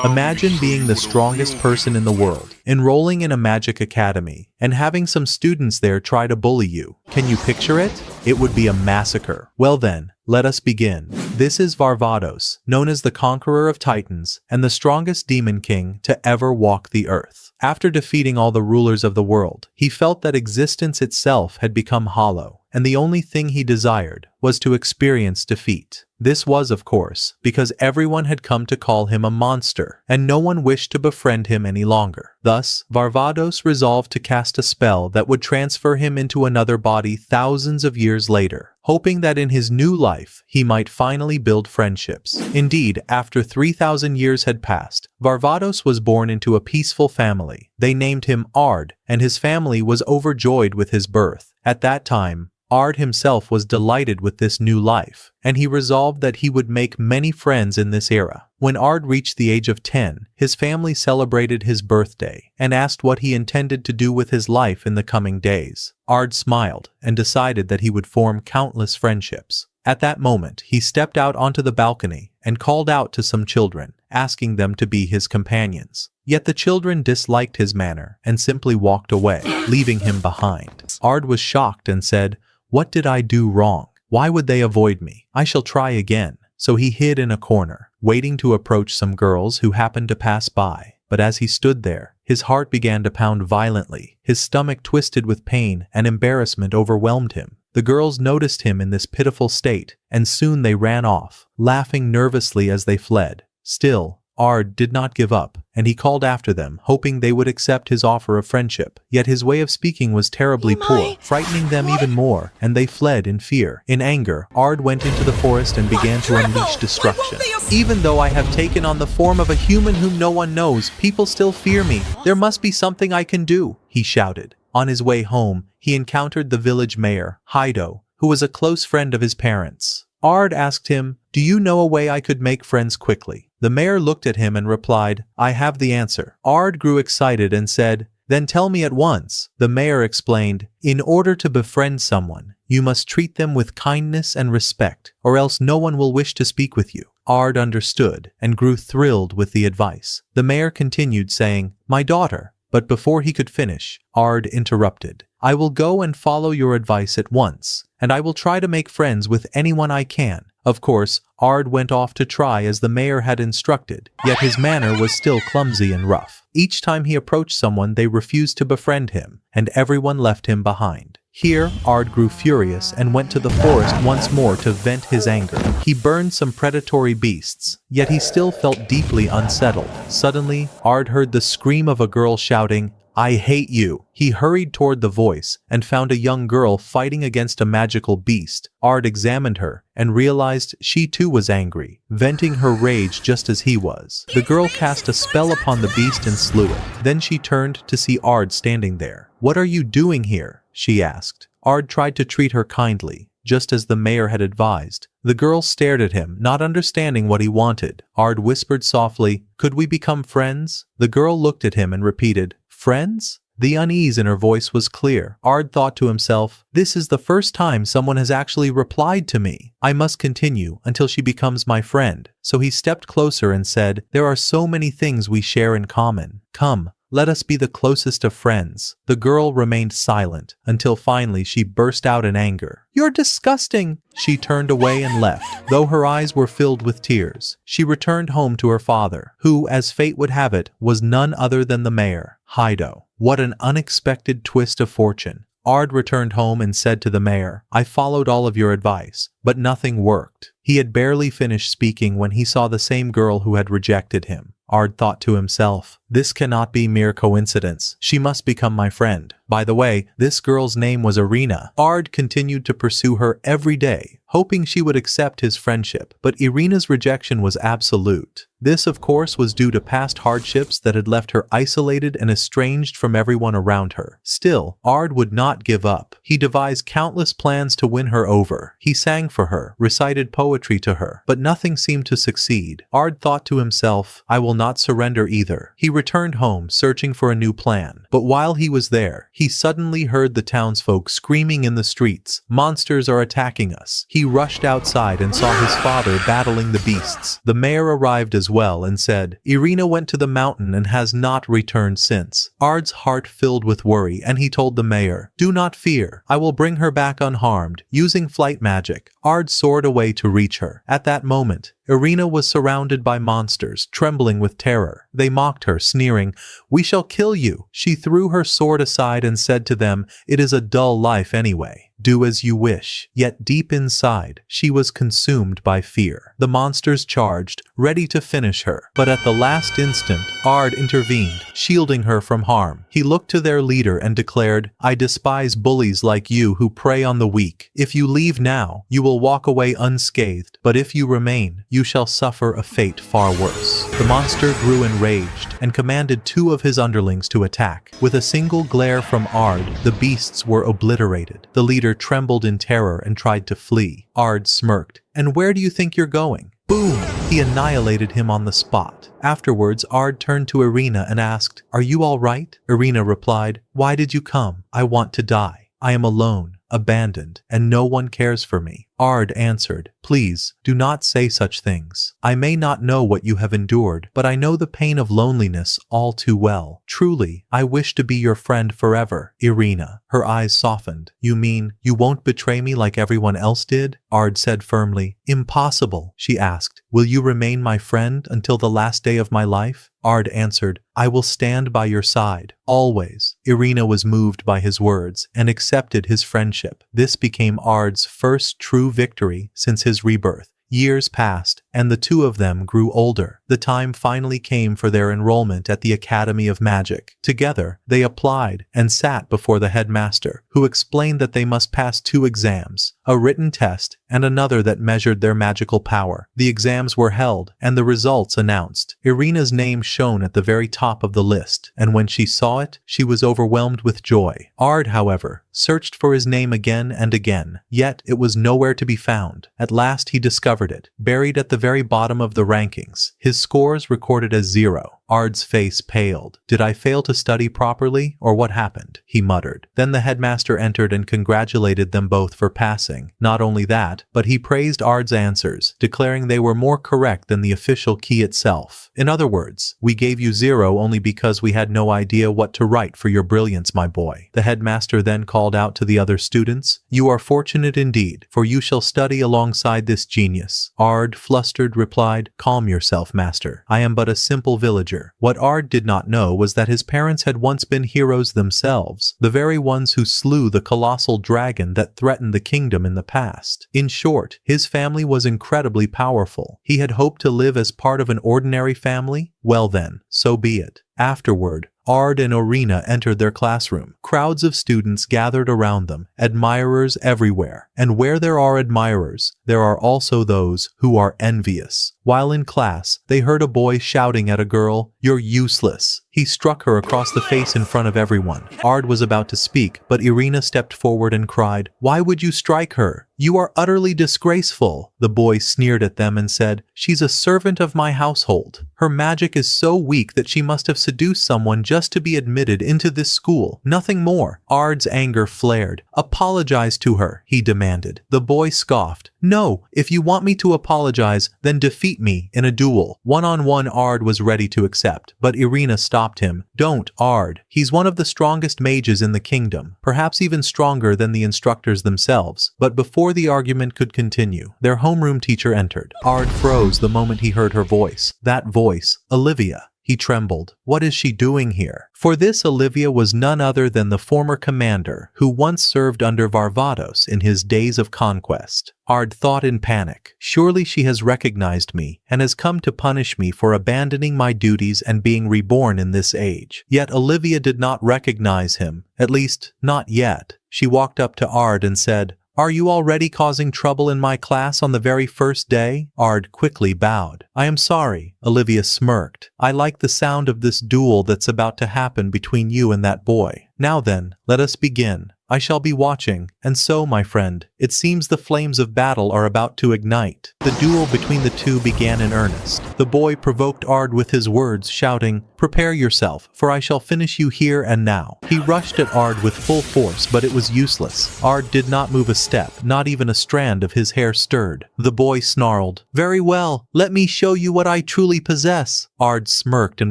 Imagine being the strongest person in the world, enrolling in a magic academy, and having some students there try to bully you. Can you picture it? It would be a massacre. Well then, let us begin. This is Varvatos, known as the Conqueror of Titans, and the strongest demon king to ever walk the earth. After defeating all the rulers of the world, he felt that existence itself had become hollow, and the only thing he desired was to experience defeat. This was, of course, because everyone had come to call him a monster, and no one wished to befriend him any longer. Thus, Varvatos resolved to cast a spell that would transfer him into another body thousands of years later, hoping that in his new life he might finally build friendships. Indeed, after 3,000 years had passed, Varvatos was born into a peaceful family. They named him Ard, and his family was overjoyed with his birth. At that time, Ard himself was delighted with this new life, and he resolved that he would make many friends in this era. When Ard reached the age of 10, his family celebrated his birthday and asked what he intended to do with his life in the coming days. Ard smiled and decided that he would form countless friendships. At that moment, he stepped out onto the balcony and called out to some children, asking them to be his companions. Yet the children disliked his manner and simply walked away, leaving him behind. Ard was shocked and said, "What did I do wrong? Why would they avoid me? I shall try again." So he hid in a corner, waiting to approach some girls who happened to pass by. But as he stood there, his heart began to pound violently. His stomach twisted with pain and embarrassment overwhelmed him. The girls noticed him in this pitiful state, and soon they ran off, laughing nervously as they fled. Still, Ard did not give up, and he called after them, hoping they would accept his offer of friendship. Yet his way of speaking was terribly poor, frightening them even more, and they fled in fear. In anger, Ard went into the forest and began to unleash destruction. "Even though I have taken on the form of a human whom no one knows, people still fear me. There must be something I can do," he shouted. On his way home, he encountered the village mayor, Haikyuu, who was a close friend of his parents. Ard asked him, "Do you know a way I could make friends quickly?" The mayor looked at him and replied, "I have the answer." Ard grew excited and said, "Then tell me at once." The mayor explained, "In order to befriend someone, you must treat them with kindness and respect, or else no one will wish to speak with you." Ard understood and grew thrilled with the advice. The mayor continued saying, "My daughter," but before he could finish, Ard interrupted. "I will go and follow your advice at once, and I will try to make friends with anyone I can." Of course, Ard went off to try as the mayor had instructed, yet his manner was still clumsy and rough. Each time he approached someone, they refused to befriend him, and everyone left him behind. Here, Ard grew furious and went to the forest once more to vent his anger. He burned some predatory beasts, yet he still felt deeply unsettled. Suddenly, Ard heard the scream of a girl shouting, "I hate you." He hurried toward the voice and found a young girl fighting against a magical beast. Ard examined her and realized she too was angry, venting her rage just as he was. The girl cast a spell upon the beast and slew it. Then she turned to see Ard standing there. "What are you doing here?" she asked. Ard tried to treat her kindly, just as the mayor had advised. The girl stared at him, not understanding what he wanted. Ard whispered softly, "Could we become friends?" The girl looked at him and repeated, "Friends?" The unease in her voice was clear. Ard thought to himself, "This is the first time someone has actually replied to me. I must continue until she becomes my friend." So he stepped closer and said, "There are so many things we share in common. Come, let us be the closest of friends." The girl remained silent until finally she burst out in anger. "You're disgusting!" She turned away and left, though her eyes were filled with tears. She returned home to her father, who, as fate would have it, was none other than the mayor, Haikyuu. What an unexpected twist of fortune. Ard returned home and said to the mayor, "I followed all of your advice, but nothing worked." He had barely finished speaking when he saw the same girl who had rejected him. Ard thought to himself, "This cannot be mere coincidence. She must become my friend." By the way, this girl's name was Irina. Ard continued to pursue her every day, hoping she would accept his friendship, but Irina's rejection was absolute. This, of course, was due to past hardships that had left her isolated and estranged from everyone around her. Still, Ard would not give up. He devised countless plans to win her over. He sang for her, recited poetry to her, but nothing seemed to succeed. Ard thought to himself, "I will not surrender either." He returned home searching for a new plan. But while he was there, he suddenly heard the townsfolk screaming in the streets, "Monsters are attacking us." He rushed outside and saw his father battling the beasts. The mayor arrived as well and said, "Irina went to the mountain and has not returned since." Ard's heart filled with worry and he told the mayor, "Do not fear, I will bring her back unharmed, using flight magic." Ard soared away to reach her. At that moment, Irina was surrounded by monsters, trembling with terror. They mocked her, sneering, "We shall kill you." She threw her sword aside and said to them, "It is a dull life anyway. Do as you wish." Yet deep inside, she was consumed by fear. The monsters charged, ready to finish her. But at the last instant, Ard intervened, shielding her from harm. He looked to their leader and declared, "I despise bullies like you who prey on the weak. If you leave now, you will walk away unscathed. But if you remain, you shall suffer a fate far worse." The monster grew enraged and commanded 2 of his underlings to attack. With a single glare from Ard, the beasts were obliterated. The leader trembled in terror and tried to flee. Ard smirked. "And where do you think you're going?" Boom! He annihilated him on the spot. Afterwards, Ard turned to Irina and asked, "Are you all right?" Irina replied, "Why did you come? I want to die. I am alone, abandoned, and no one cares for me." Ard answered, "Please, do not say such things. I may not know what you have endured, but I know the pain of loneliness all too well. Truly, I wish to be your friend forever." Irina, her eyes softened. "You mean, you won't betray me like everyone else did?" Ard said firmly. "Impossible." She asked, "Will you remain my friend until the last day of my life?" Ard answered, "I will stand by your side, always." Irina was moved by his words and accepted his friendship. This became Ard's first true victory since his rebirth. Years passed, and the 2 of them grew older. The time finally came for their enrollment at the Academy of Magic. Together, they applied and sat before the headmaster, who explained that they must pass 2 exams, a written test and another that measured their magical power. The exams were held, and the results announced. Irina's name shone at the very top of the list, and when she saw it, she was overwhelmed with joy. Ard, however, searched for his name again and again, yet it was nowhere to be found. At last he discovered it, buried at the very bottom of the rankings, his scores recorded as 0. Ard's face paled. "Did I fail to study properly, or what happened?" he muttered. Then the headmaster entered and congratulated them both for passing. Not only that, but he praised Ard's answers, declaring they were more correct than the official key itself. "In other words, we gave you 0 only because we had no idea what to write for your brilliance, my boy." The headmaster then called out to the other students, "You are fortunate indeed, for you shall study alongside this genius." Ard, flustered, replied, "Calm yourself, master. I am but a simple villager." What Ard did not know was that his parents had once been heroes themselves, the very ones who slew the colossal dragon that threatened the kingdom in the past. In short, his family was incredibly powerful. He had hoped to live as part of an ordinary family? Well then, so be it. Afterward, Ard and Irina entered their classroom. Crowds of students gathered around them, admirers everywhere. And where there are admirers, there are also those who are envious. While in class, they heard a boy shouting at a girl, "You're useless." He struck her across the face in front of everyone. Ard was about to speak, but Irina stepped forward and cried, "Why would you strike her? You are utterly disgraceful." The boy sneered at them and said, "She's a servant of my household. Her magic is so weak that she must have seduced someone just to be admitted into this school. Nothing more." Ard's anger flared. "Apologize to her," he demanded. The boy scoffed. "No, if you want me to apologize, then defeat me in a duel." One-on-one Ard was ready to accept, but Irina stopped him. "Don't, Ard. He's one of the strongest mages in the kingdom, perhaps even stronger than the instructors themselves." But before the argument could continue, their homeroom teacher entered. Ard froze the moment he heard her voice. That voice, Olivia. He trembled. What is she doing here? For this Olivia was none other than the former commander who once served under Varvatos in his days of conquest. Ard thought in panic. Surely she has recognized me and has come to punish me for abandoning my duties and being reborn in this age. Yet Olivia did not recognize him, at least, not yet. She walked up to Ard and said, "Are you already causing trouble in my class on the very first day?" Ard quickly bowed. "I am sorry," Olivia smirked. "I like the sound of this duel that's about to happen between you and that boy. Now then, let us begin. I shall be watching, and so, my friend, it seems the flames of battle are about to ignite. The duel between the two began in earnest. The boy provoked Ard with his words, shouting, "Prepare yourself, for I shall finish you here and now." He rushed at Ard with full force, but it was useless. Ard did not move a step, not even a strand of his hair stirred. The boy snarled, "Very well, let me show you what I truly possess." Ard smirked and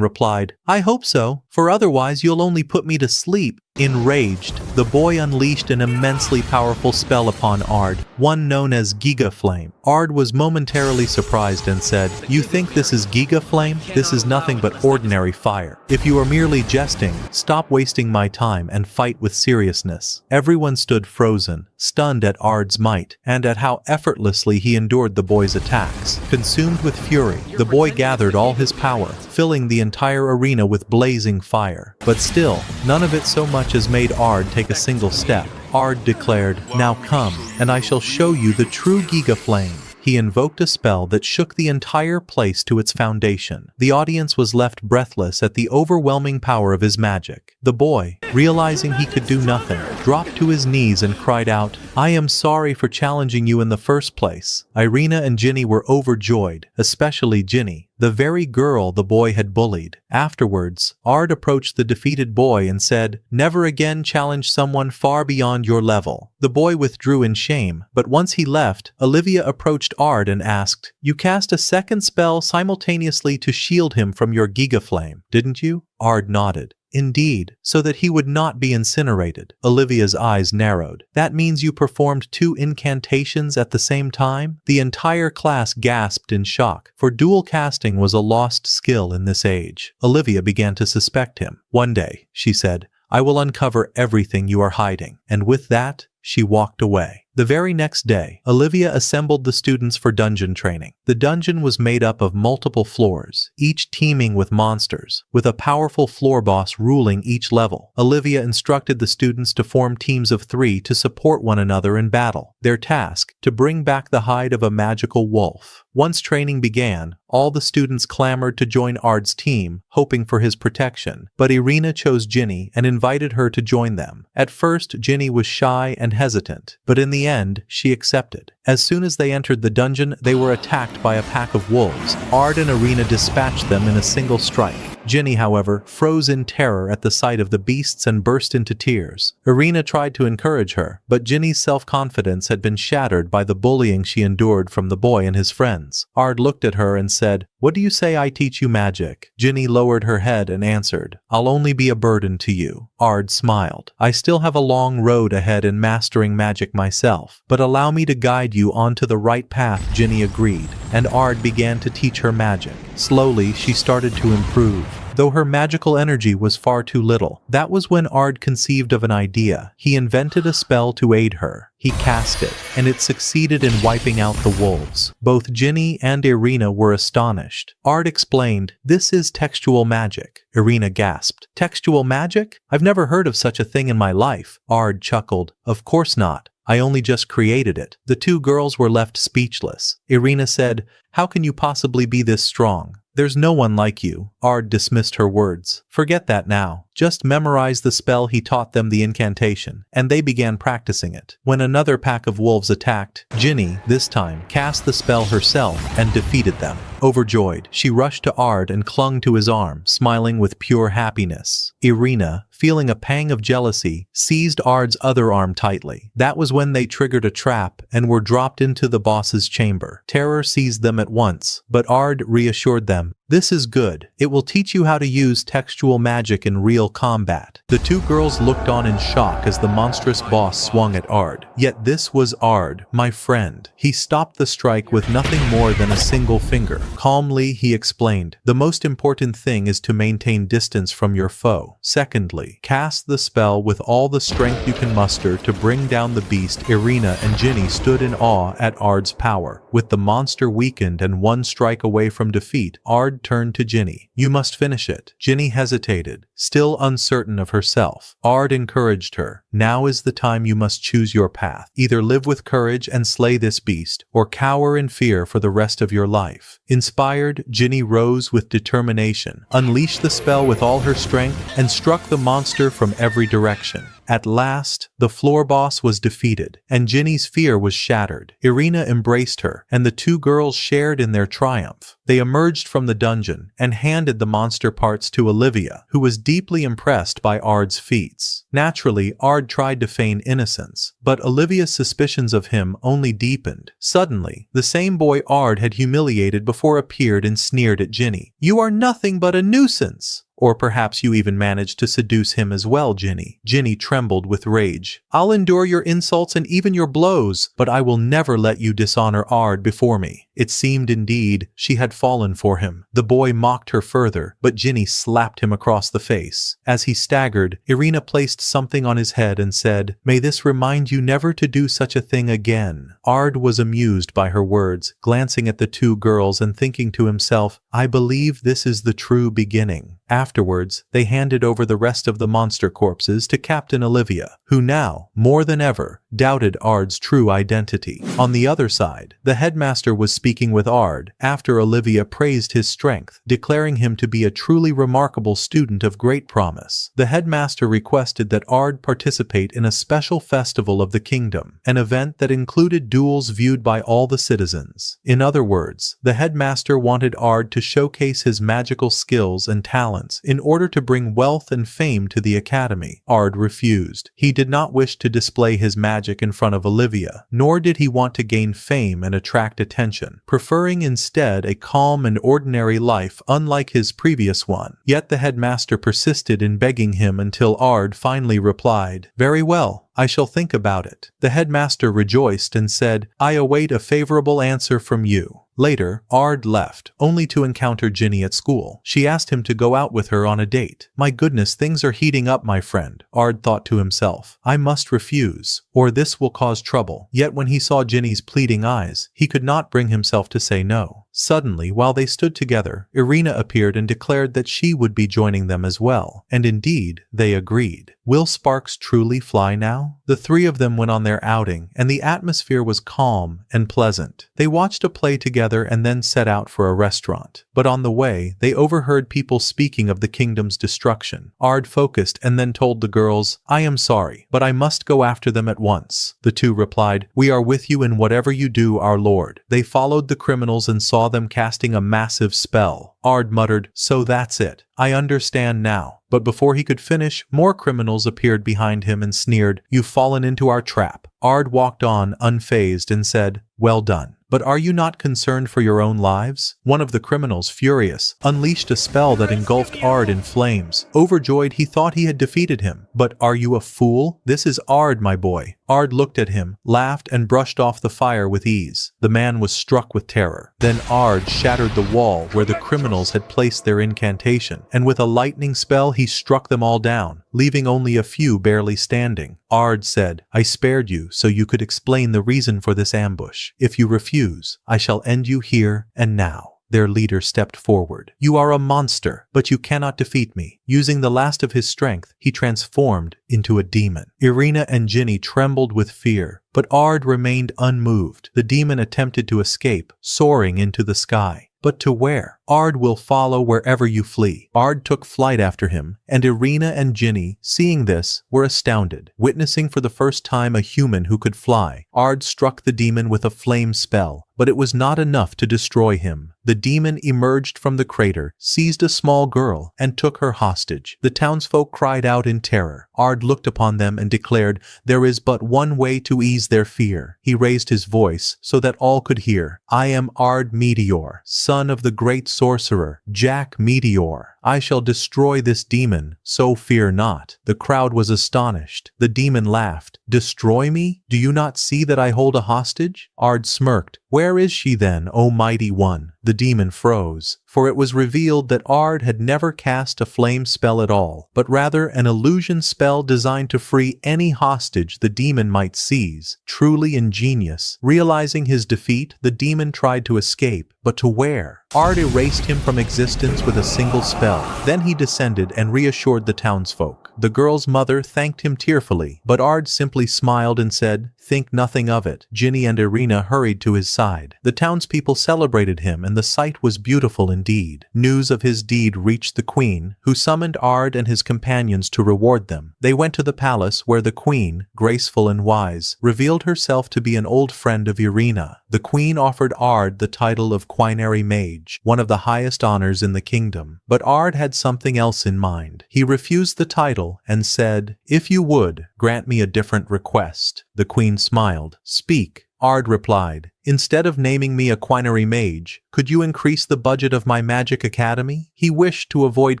replied, "I hope so, for otherwise you'll only put me to sleep." Enraged, the boy unleashed an immensely powerful spell upon Ard, one known as Giga Flame. Ard was momentarily surprised and said, "You think this is Giga Flame? This is nothing but ordinary fire. If you are merely jesting, stop wasting my time and fight with seriousness." Everyone stood frozen, stunned at Ard's might, and at how effortlessly he endured the boy's attacks. Consumed with fury, the boy gathered all his power, filling the entire arena with blazing fire. But still, none of it so much as made Ard take a single step. Ard declared, "Now come, and I shall show you the true Giga Flame." He invoked a spell that shook the entire place to its foundation. The audience was left breathless at the overwhelming power of his magic. The boy, realizing he could do nothing, dropped to his knees and cried out, "I am sorry for challenging you in the first place." Irina and Ginny were overjoyed, especially Ginny, the very girl the boy had bullied. Afterwards, Ard approached the defeated boy and said, "Never again challenge someone far beyond your level." The boy withdrew in shame, but once he left, Olivia approached Ard and asked, "You cast a second spell simultaneously to shield him from your Giga Flame, didn't you?" Ard nodded. "Indeed, so that he would not be incinerated." Olivia's eyes narrowed. "That means you performed 2 incantations at the same time?" The entire class gasped in shock, for dual casting was a lost skill in this age. Olivia began to suspect him. "One day," she said, "I will uncover everything you are hiding." And with that, she walked away. The very next day, Olivia assembled the students for dungeon training. The dungeon was made up of multiple floors, each teeming with monsters, with a powerful floor boss ruling each level. Olivia instructed the students to form teams of 3 to support one another in battle. Their task, to bring back the hide of a magical wolf. Once training began, all the students clamored to join Ard's team, hoping for his protection. But Irina chose Ginny and invited her to join them. At first, Ginny was shy and hesitant, but in the end, she accepted. As soon as they entered the dungeon, they were attacked by a pack of wolves. Ard and Irina dispatched them in a single strike. Ginny, however, froze in terror at the sight of the beasts and burst into tears. Irina tried to encourage her, but Ginny's self-confidence had been shattered by the bullying she endured from the boy and his friends. Ard looked at her and said, "What do you say I teach you magic?" Ginny lowered her head and answered, "I'll only be a burden to you." Ard smiled. "I still have a long road ahead in mastering magic myself, but allow me to guide you onto the right path." Ginny agreed, and Ard began to teach her magic. Slowly, she started to improve, though her magical energy was far too little. That was when Ard conceived of an idea. He invented a spell to aid her. He cast it, and it succeeded in wiping out the wolves. Both Ginny and Irina were astonished. Ard explained, "This is textual magic." Irina gasped, "Textual magic? I've never heard of such a thing in my life." Ard chuckled, "Of course not. I only just created it." The 2 girls were left speechless. Irina said, "How can you possibly be this strong? There's no one like you." Ard dismissed her words. "Forget that now. Just memorize the spell." He taught them the incantation, and they began practicing it. When another pack of wolves attacked, Ginny, this time, cast the spell herself and defeated them. Overjoyed, she rushed to Ard and clung to his arm, smiling with pure happiness. Irina, feeling a pang of jealousy, seized Ard's other arm tightly. That was when they triggered a trap and were dropped into the boss's chamber. Terror seized them at once, but Ard reassured them, "This is good. It will teach you how to use textual magic in real combat." The 2 girls looked on in shock as the monstrous boss swung at Ard. Yet this was Ard, my friend. He stopped the strike with nothing more than a single finger. Calmly, he explained, "The most important thing is to maintain distance from your foe. Secondly, cast the spell with all the strength you can muster to bring down the beast." Irina and Ginny stood in awe at Ard's power. With the monster weakened and 1 strike away from defeat, Ard turned to Ginny. "You must finish it." Ginny hesitated, still uncertain of herself. Ard encouraged her. "Now is the time you must choose your path. Either live with courage and slay this beast, or cower in fear for the rest of your life." Inspired, Ginny rose with determination, unleashed the spell with all her strength, and struck the monster from every direction. At last, the floor boss was defeated, and Ginny's fear was shattered. Irina embraced her, and the two girls shared in their triumph. They emerged from the dungeon and handed the monster parts to Olivia, who was deeply impressed by Ard's feats. Naturally, Ard tried to feign innocence, but Olivia's suspicions of him only deepened. Suddenly, the same boy Ard had humiliated before appeared and sneered at Ginny. "You are nothing but a nuisance." Or perhaps you even managed to seduce him as well, Ginny. Ginny trembled with rage. "I'll endure your insults and even your blows, but I will never let you dishonor Ard before me." It seemed indeed she had fallen for him. The boy mocked her further, but Ginny slapped him across the face. As he staggered, Irina placed something on his head and said, "May this remind you never to do such a thing again." Ard was amused by her words, glancing at the two girls and thinking to himself, "I believe this is the true beginning." Afterwards, they handed over the rest of the monster corpses to Captain Olivia, who now, more than ever, doubted Ard's true identity. On the other side, the headmaster was speaking with Ard after Olivia praised his strength, declaring him to be a truly remarkable student of great promise. The headmaster requested that Ard participate in a special festival of the kingdom, an event that included duels viewed by all the citizens. In other words, the headmaster wanted Ard to showcase his magical skills and talents in order to bring wealth and fame to the academy. Ard refused. He did not wish to display his magic in front of Olivia, nor did he want to gain fame and attract attention, preferring instead a calm and ordinary life unlike his previous one. Yet the headmaster persisted in begging him until Ard finally replied, "Very well, I shall think about it." The headmaster rejoiced and said, "I await a favorable answer from you." Later, Ard left, only to encounter Ginny at school. She asked him to go out with her on a date. "My goodness, things are heating up, my friend," Ard thought to himself. "I must refuse, or this will cause trouble." Yet when he saw Ginny's pleading eyes, he could not bring himself to say no. Suddenly, while they stood together, Irina appeared and declared that she would be joining them as well. And indeed, they agreed. Will sparks truly fly now? The three of them went on their outing, and the atmosphere was calm and pleasant. They watched a play together and then set out for a restaurant. But on the way, they overheard people speaking of the kingdom's destruction. Ard focused and then told the girls, "I am sorry, but I must go after them at once." The two replied, "We are with you in whatever you do, our lord." They followed the criminals and saw them casting a massive spell. Ard muttered, "So that's it. I understand now." But before he could finish, more criminals appeared behind him and sneered, "You've fallen into our trap." Ard walked on unfazed and said, "Well done. But are you not concerned for your own lives?" One of the criminals, furious, unleashed a spell that engulfed Ard in flames. Overjoyed, he thought he had defeated him. "But are you a fool? This is Ard, my boy." Ard looked at him, laughed, and brushed off the fire with ease. The man was struck with terror. Then Ard shattered the wall where the criminals had placed their incantation, and with a lightning spell he struck them all down, leaving only a few barely standing. Ard said, "I spared you so you could explain the reason for this ambush. If you refuse, I shall end you here and now." Their leader stepped forward. "You are a monster, but you cannot defeat me." Using the last of his strength, he transformed into a demon. Irina and Ginny trembled with fear, but Ard remained unmoved. The demon attempted to escape, soaring into the sky. But to where? "Ard will follow wherever you flee." Ard took flight after him, and Irina and Ginny, seeing this, were astounded. Witnessing for the first time a human who could fly, Ard struck the demon with a flame spell, but it was not enough to destroy him. The demon emerged from the crater, seized a small girl, and took her hostage. The townsfolk cried out in terror. Ard looked upon them and declared, "There is but one way to ease their fear." He raised his voice so that all could hear. "I am Ard Meteor, son of the great sorcerer, Jack Meteor. I shall destroy this demon, so fear not." The crowd was astonished. The demon laughed. "Destroy me? Do you not see that I hold a hostage?" Ard smirked. "Where is she then, O mighty one?" The demon froze, for it was revealed that Ard had never cast a flame spell at all, but rather an illusion spell designed to free any hostage the demon might seize. Truly ingenious. Realizing his defeat, the demon tried to escape, but to where? Ard erased him from existence with a single spell. Then he descended and reassured the townsfolk. The girl's mother thanked him tearfully, but Ard simply smiled and said, Think nothing of it. Ginny and Irina hurried to his side. The townspeople celebrated him and the sight was beautiful indeed. News of his deed reached the queen, who summoned Ard and his companions to reward them. They went to the palace where the queen, graceful and wise, revealed herself to be an old friend of Irina. The queen offered Ard the title of Quinary Mage, one of the highest honors in the kingdom. But Ard had something else in mind. He refused the title and said, "If you would, grant me a different request." The queen smiled. "Speak." Ard replied, "Instead of naming me a Quinary Mage, could you increase the budget of my magic academy?" He wished to avoid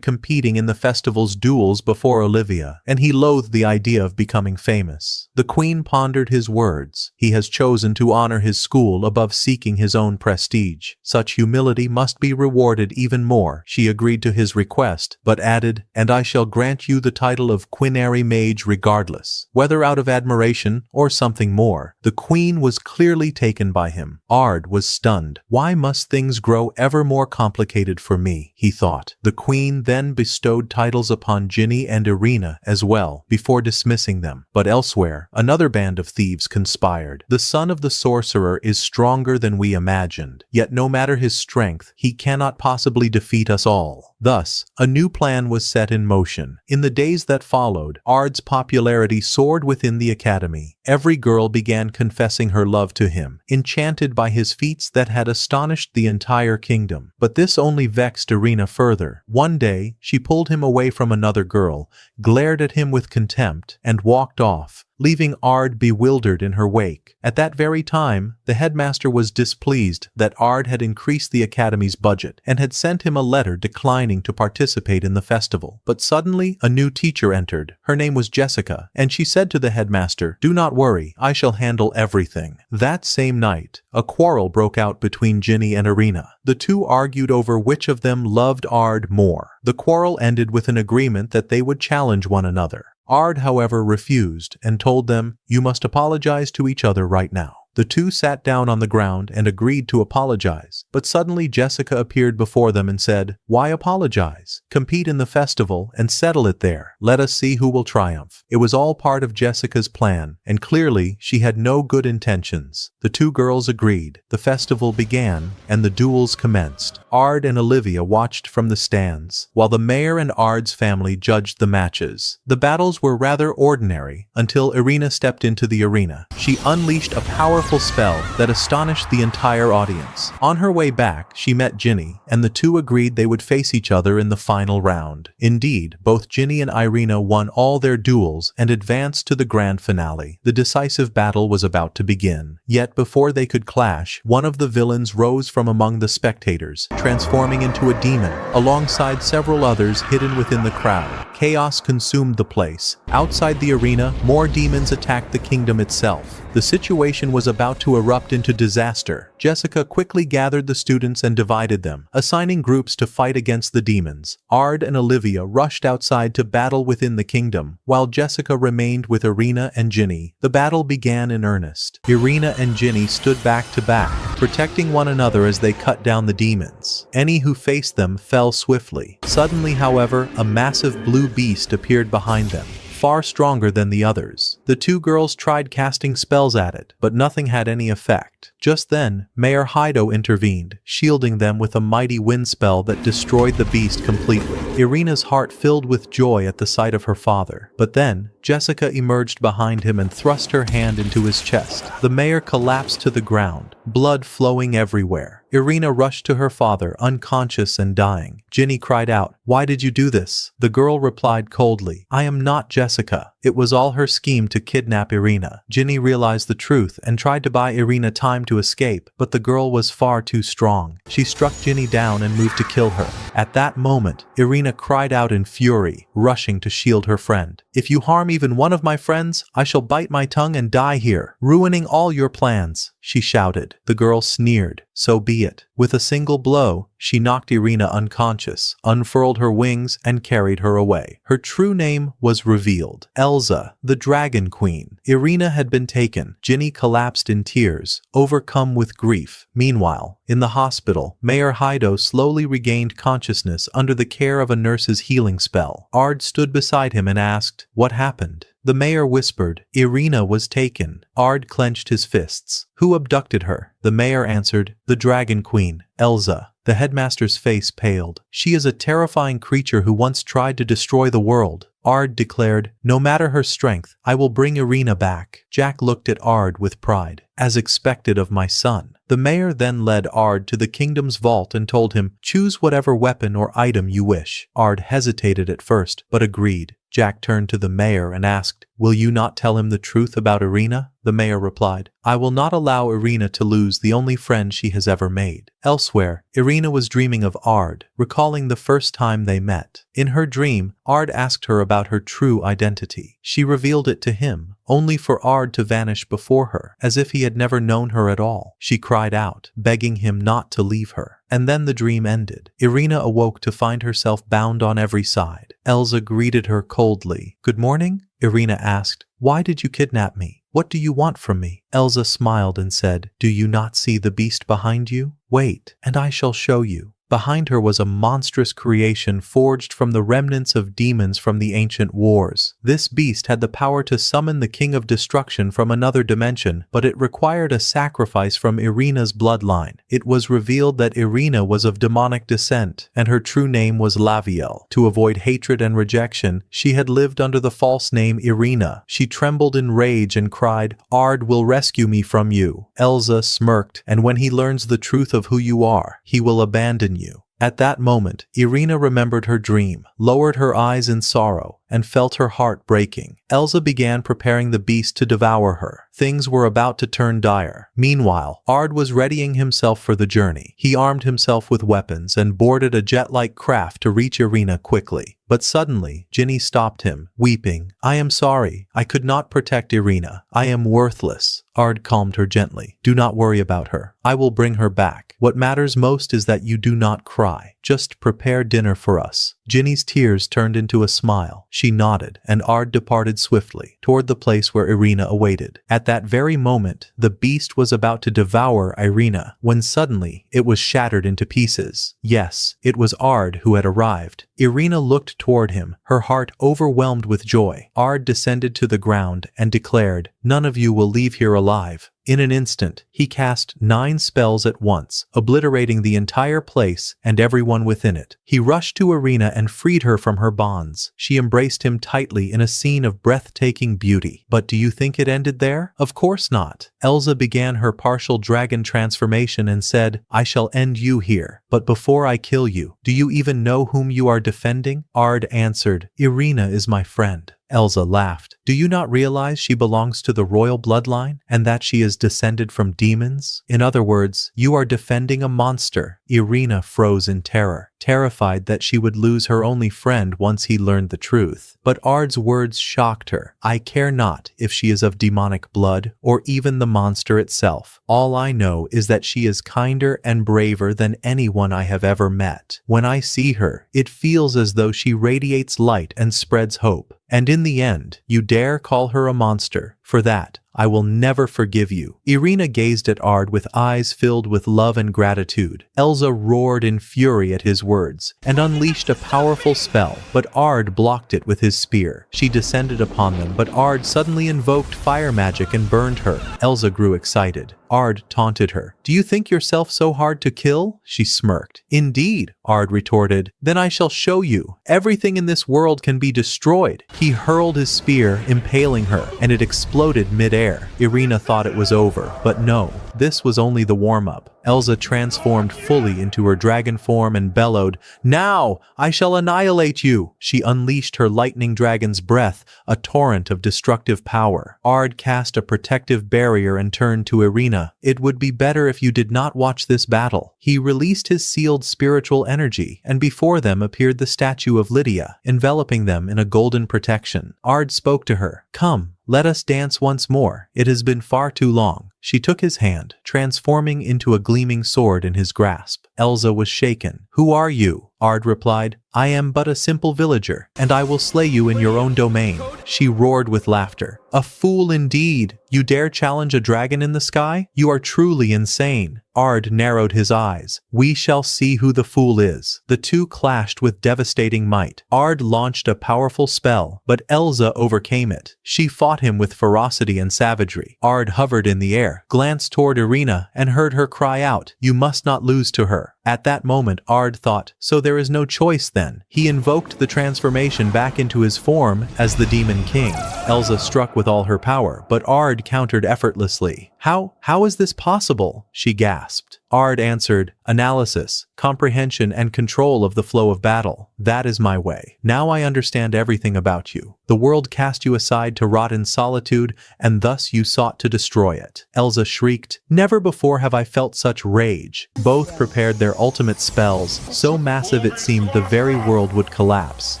competing in the festival's duels before Olivia, and he loathed the idea of becoming famous. The queen pondered his words. He has chosen to honor his school above seeking his own prestige. Such humility must be rewarded even more. She agreed to his request, but added, "And I shall grant you the title of Quinary Mage regardless, whether out of admiration or something more." The queen was clearly taken by him. Ard was stunned. Why must things grow ever more complicated for me, he thought. The queen then bestowed titles upon Ginny and Irina as well, before dismissing them. But elsewhere, another band of thieves conspired. The son of the sorcerer is stronger than we imagined, yet no matter his strength, he cannot possibly defeat us all. Thus, a new plan was set in motion. In the days that followed, Ard's popularity soared within the academy. Every girl began confessing her love to him, enchanted by his feats that had astonished the entire kingdom. But this only vexed Irina further. One day, she pulled him away from another girl, glared at him with contempt, and walked off, leaving Ard bewildered in her wake. At that very time, the headmaster was displeased that Ard had increased the academy's budget and had sent him a letter declining to participate in the festival. But suddenly, a new teacher entered. Her name was Jessica, and she said to the headmaster, "Do not worry, I shall handle everything." That same night, a quarrel broke out between Ginny and Irina. The two argued over which of them loved Ard more. The quarrel ended with an agreement that they would challenge one another. Ard, however, refused and told them, "You must apologize to each other right now." The two sat down on the ground and agreed to apologize, but suddenly Jessica appeared before them and said, "Why apologize? Compete in the festival and settle it there. Let us see who will triumph." It was all part of Jessica's plan, and clearly she had no good intentions. The two girls agreed. The festival began, and the duels commenced. Ard and Olivia watched from the stands, while the mayor and Ard's family judged the matches. The battles were rather ordinary, until Irina stepped into the arena. She unleashed a powerful spell that astonished the entire audience. On her way back, she met Ginny, and the two agreed they would face each other in the final round. Indeed, both Ginny and Irina won all their duels and advanced to the grand finale. The decisive battle was about to begin. Yet before they could clash, one of the villains rose from among the spectators, transforming into a demon, alongside several others hidden within the crowd. Chaos consumed the place. Outside the arena, more demons attacked the kingdom itself. The situation was about to erupt into disaster. Jessica quickly gathered the students and divided them, assigning groups to fight against the demons. Ard and Olivia rushed outside to battle within the kingdom, while Jessica remained with Irina and Ginny. The battle began in earnest. Irina and Ginny stood back to back, protecting one another as they cut down the demons. Any who faced them fell swiftly. Suddenly, however, a massive blue beast appeared behind them, far stronger than the others. The two girls tried casting spells at it, but nothing had any effect. Just then, Mayor Haido intervened, shielding them with a mighty wind spell that destroyed the beast completely. Irina's heart filled with joy at the sight of her father. But then, Jessica emerged behind him and thrust her hand into his chest. The mayor collapsed to the ground, blood flowing everywhere. Irina rushed to her father, unconscious and dying. Ginny cried out, "Why did you do this?" The girl replied coldly, "I am not Jessica." It was all her scheme to kidnap Irina. Ginny realized the truth and tried to buy Irina time to escape, but the girl was far too strong. She struck Ginny down and moved to kill her. At that moment, Irina cried out in fury, rushing to shield her friend. "If you harm even one of my friends, I shall bite my tongue and die here, ruining all your plans," she shouted. The girl sneered. "So be it." With a single blow, she knocked Irina unconscious, unfurled her wings, and carried her away. Her true name was revealed. Elsa, the Dragon Queen. Irina had been taken. Ginny collapsed in tears, overcome with grief. Meanwhile, in the hospital, Mayor Haido slowly regained consciousness under the care of a nurse's healing spell. Ard stood beside him and asked, "What happened?" The mayor whispered. Irina was taken. Ard clenched his fists. Who abducted her? The mayor answered. The Dragon Queen, Elsa. The headmaster's face paled. She is a terrifying creature who once tried to destroy the world. Ard declared, no matter her strength, I will bring Irina back. Jack looked at Ard with pride. As expected of my son. The mayor then led Ard to the kingdom's vault and told him, choose whatever weapon or item you wish. Ard hesitated at first, but agreed. Jack turned to the mayor and asked, will you not tell him the truth about Irina? The mayor replied, I will not allow Irina to lose the only friend she has ever made. Elsewhere, Irina was dreaming of Ard, recalling the first time they met. In her dream, Ard asked her about her true identity. She revealed it to him, only for Ard to vanish before her, as if he had never known her at all. She cried out, begging him not to leave her. And then the dream ended. Irina awoke to find herself bound on every side. Elsa greeted her coldly. Good morning? Irina asked. Why did you kidnap me? What do you want from me? Elsa smiled and said, do you not see the beast behind you? Wait, and I shall show you. Behind her was a monstrous creation forged from the remnants of demons from the ancient wars. This beast had the power to summon the King of Destruction from another dimension, but it required a sacrifice from Irina's bloodline. It was revealed that Irina was of demonic descent, and her true name was Laviel. To avoid hatred and rejection, she had lived under the false name Irina. She trembled in rage and cried, Ard will rescue me from you. Elsa smirked, and when he learns the truth of who you are, he will abandon you. At that moment, Irina remembered her dream, lowered her eyes in sorrow, and felt her heart breaking. Elsa began preparing the beast to devour her. Things were about to turn dire. Meanwhile, Ard was readying himself for the journey. He armed himself with weapons and boarded a jet-like craft to reach Irina quickly. But suddenly, Ginny stopped him, weeping. I am sorry. I could not protect Irina. I am worthless. Ard calmed her gently. Do not worry about her. I will bring her back. What matters most is that you do not cry. Just prepare dinner for us. Ginny's tears turned into a smile. She nodded, and Ard departed swiftly toward the place where Irina awaited. At that very moment, the beast was about to devour Irina, when suddenly it was shattered into pieces. Yes, it was Ard who had arrived. Irina looked toward him, her heart overwhelmed with joy. Ard descended to the ground and declared, none of you will leave here alive. In an instant, he cast 9 spells at once, obliterating the entire place and everyone within it. He rushed to Irina and freed her from her bonds. She embraced him tightly in a scene of breathtaking beauty. But do you think it ended there? Of course not. Elsa began her partial dragon transformation and said, I shall end you here. But before I kill you, do you even know whom you are defending? Ard answered, Irina is my friend. Elsa laughed. Do you not realize she belongs to the royal bloodline and that she is descended from demons? In other words, you are defending a monster. Irina froze in terror, terrified that she would lose her only friend once he learned the truth. But Ard's words shocked her. I care not if she is of demonic blood or even the monster itself. All I know is that she is kinder and braver than anyone I have ever met. When I see her, it feels as though she radiates light and spreads hope. And in the end, you dare call her a monster. For that, I will never forgive you. Irina gazed at Ard with eyes filled with love and gratitude. Elsa roared in fury at his words and unleashed a powerful spell, but Ard blocked it with his spear. She descended upon them, but Ard suddenly invoked fire magic and burned her. Elsa grew excited. Ard taunted her. Do you think yourself so hard to kill? She smirked. Indeed, Ard retorted. Then I shall show you. Everything in this world can be destroyed. He hurled his spear, impaling her, and it exploded mid-air. Irina thought it was over, but no, this was only the warm-up. Elsa transformed fully into her dragon form and bellowed, Now! I shall annihilate you! She unleashed her lightning dragon's breath, a torrent of destructive power. Ard cast a protective barrier and turned to Irina. It would be better if you did not watch this battle. He released his sealed spiritual energy, and before them appeared the statue of Lydia, enveloping them in a golden protection. Ard spoke to her. Come, let us dance once more. It has been far too long. She took his hand, transforming into a gleaming sword in his grasp. Elsa was shaken. Who are you? Ard replied. I am but a simple villager, and I will slay you in your own domain. She roared with laughter. A fool indeed! You dare challenge a dragon in the sky? You are truly insane. Ard narrowed his eyes. We shall see who the fool is. The two clashed with devastating might. Ard launched a powerful spell, but Elsa overcame it. She fought him with ferocity and savagery. Ard hovered in the air, glanced toward Irina, and heard her cry out, "You must not lose to her." At that moment, Ard thought, so there is no choice then. He invoked the transformation back into his form as the Demon King. Elsa struck with all her power, but Ard countered effortlessly. How is this possible? She gasped. Ard answered, analysis, comprehension, and control of the flow of battle. That is my way. Now I understand everything about you. The world cast you aside to rot in solitude, and thus you sought to destroy it. Elsa shrieked, never before have I felt such rage. Both prepared their ultimate spells, so massive it seemed the very world would collapse.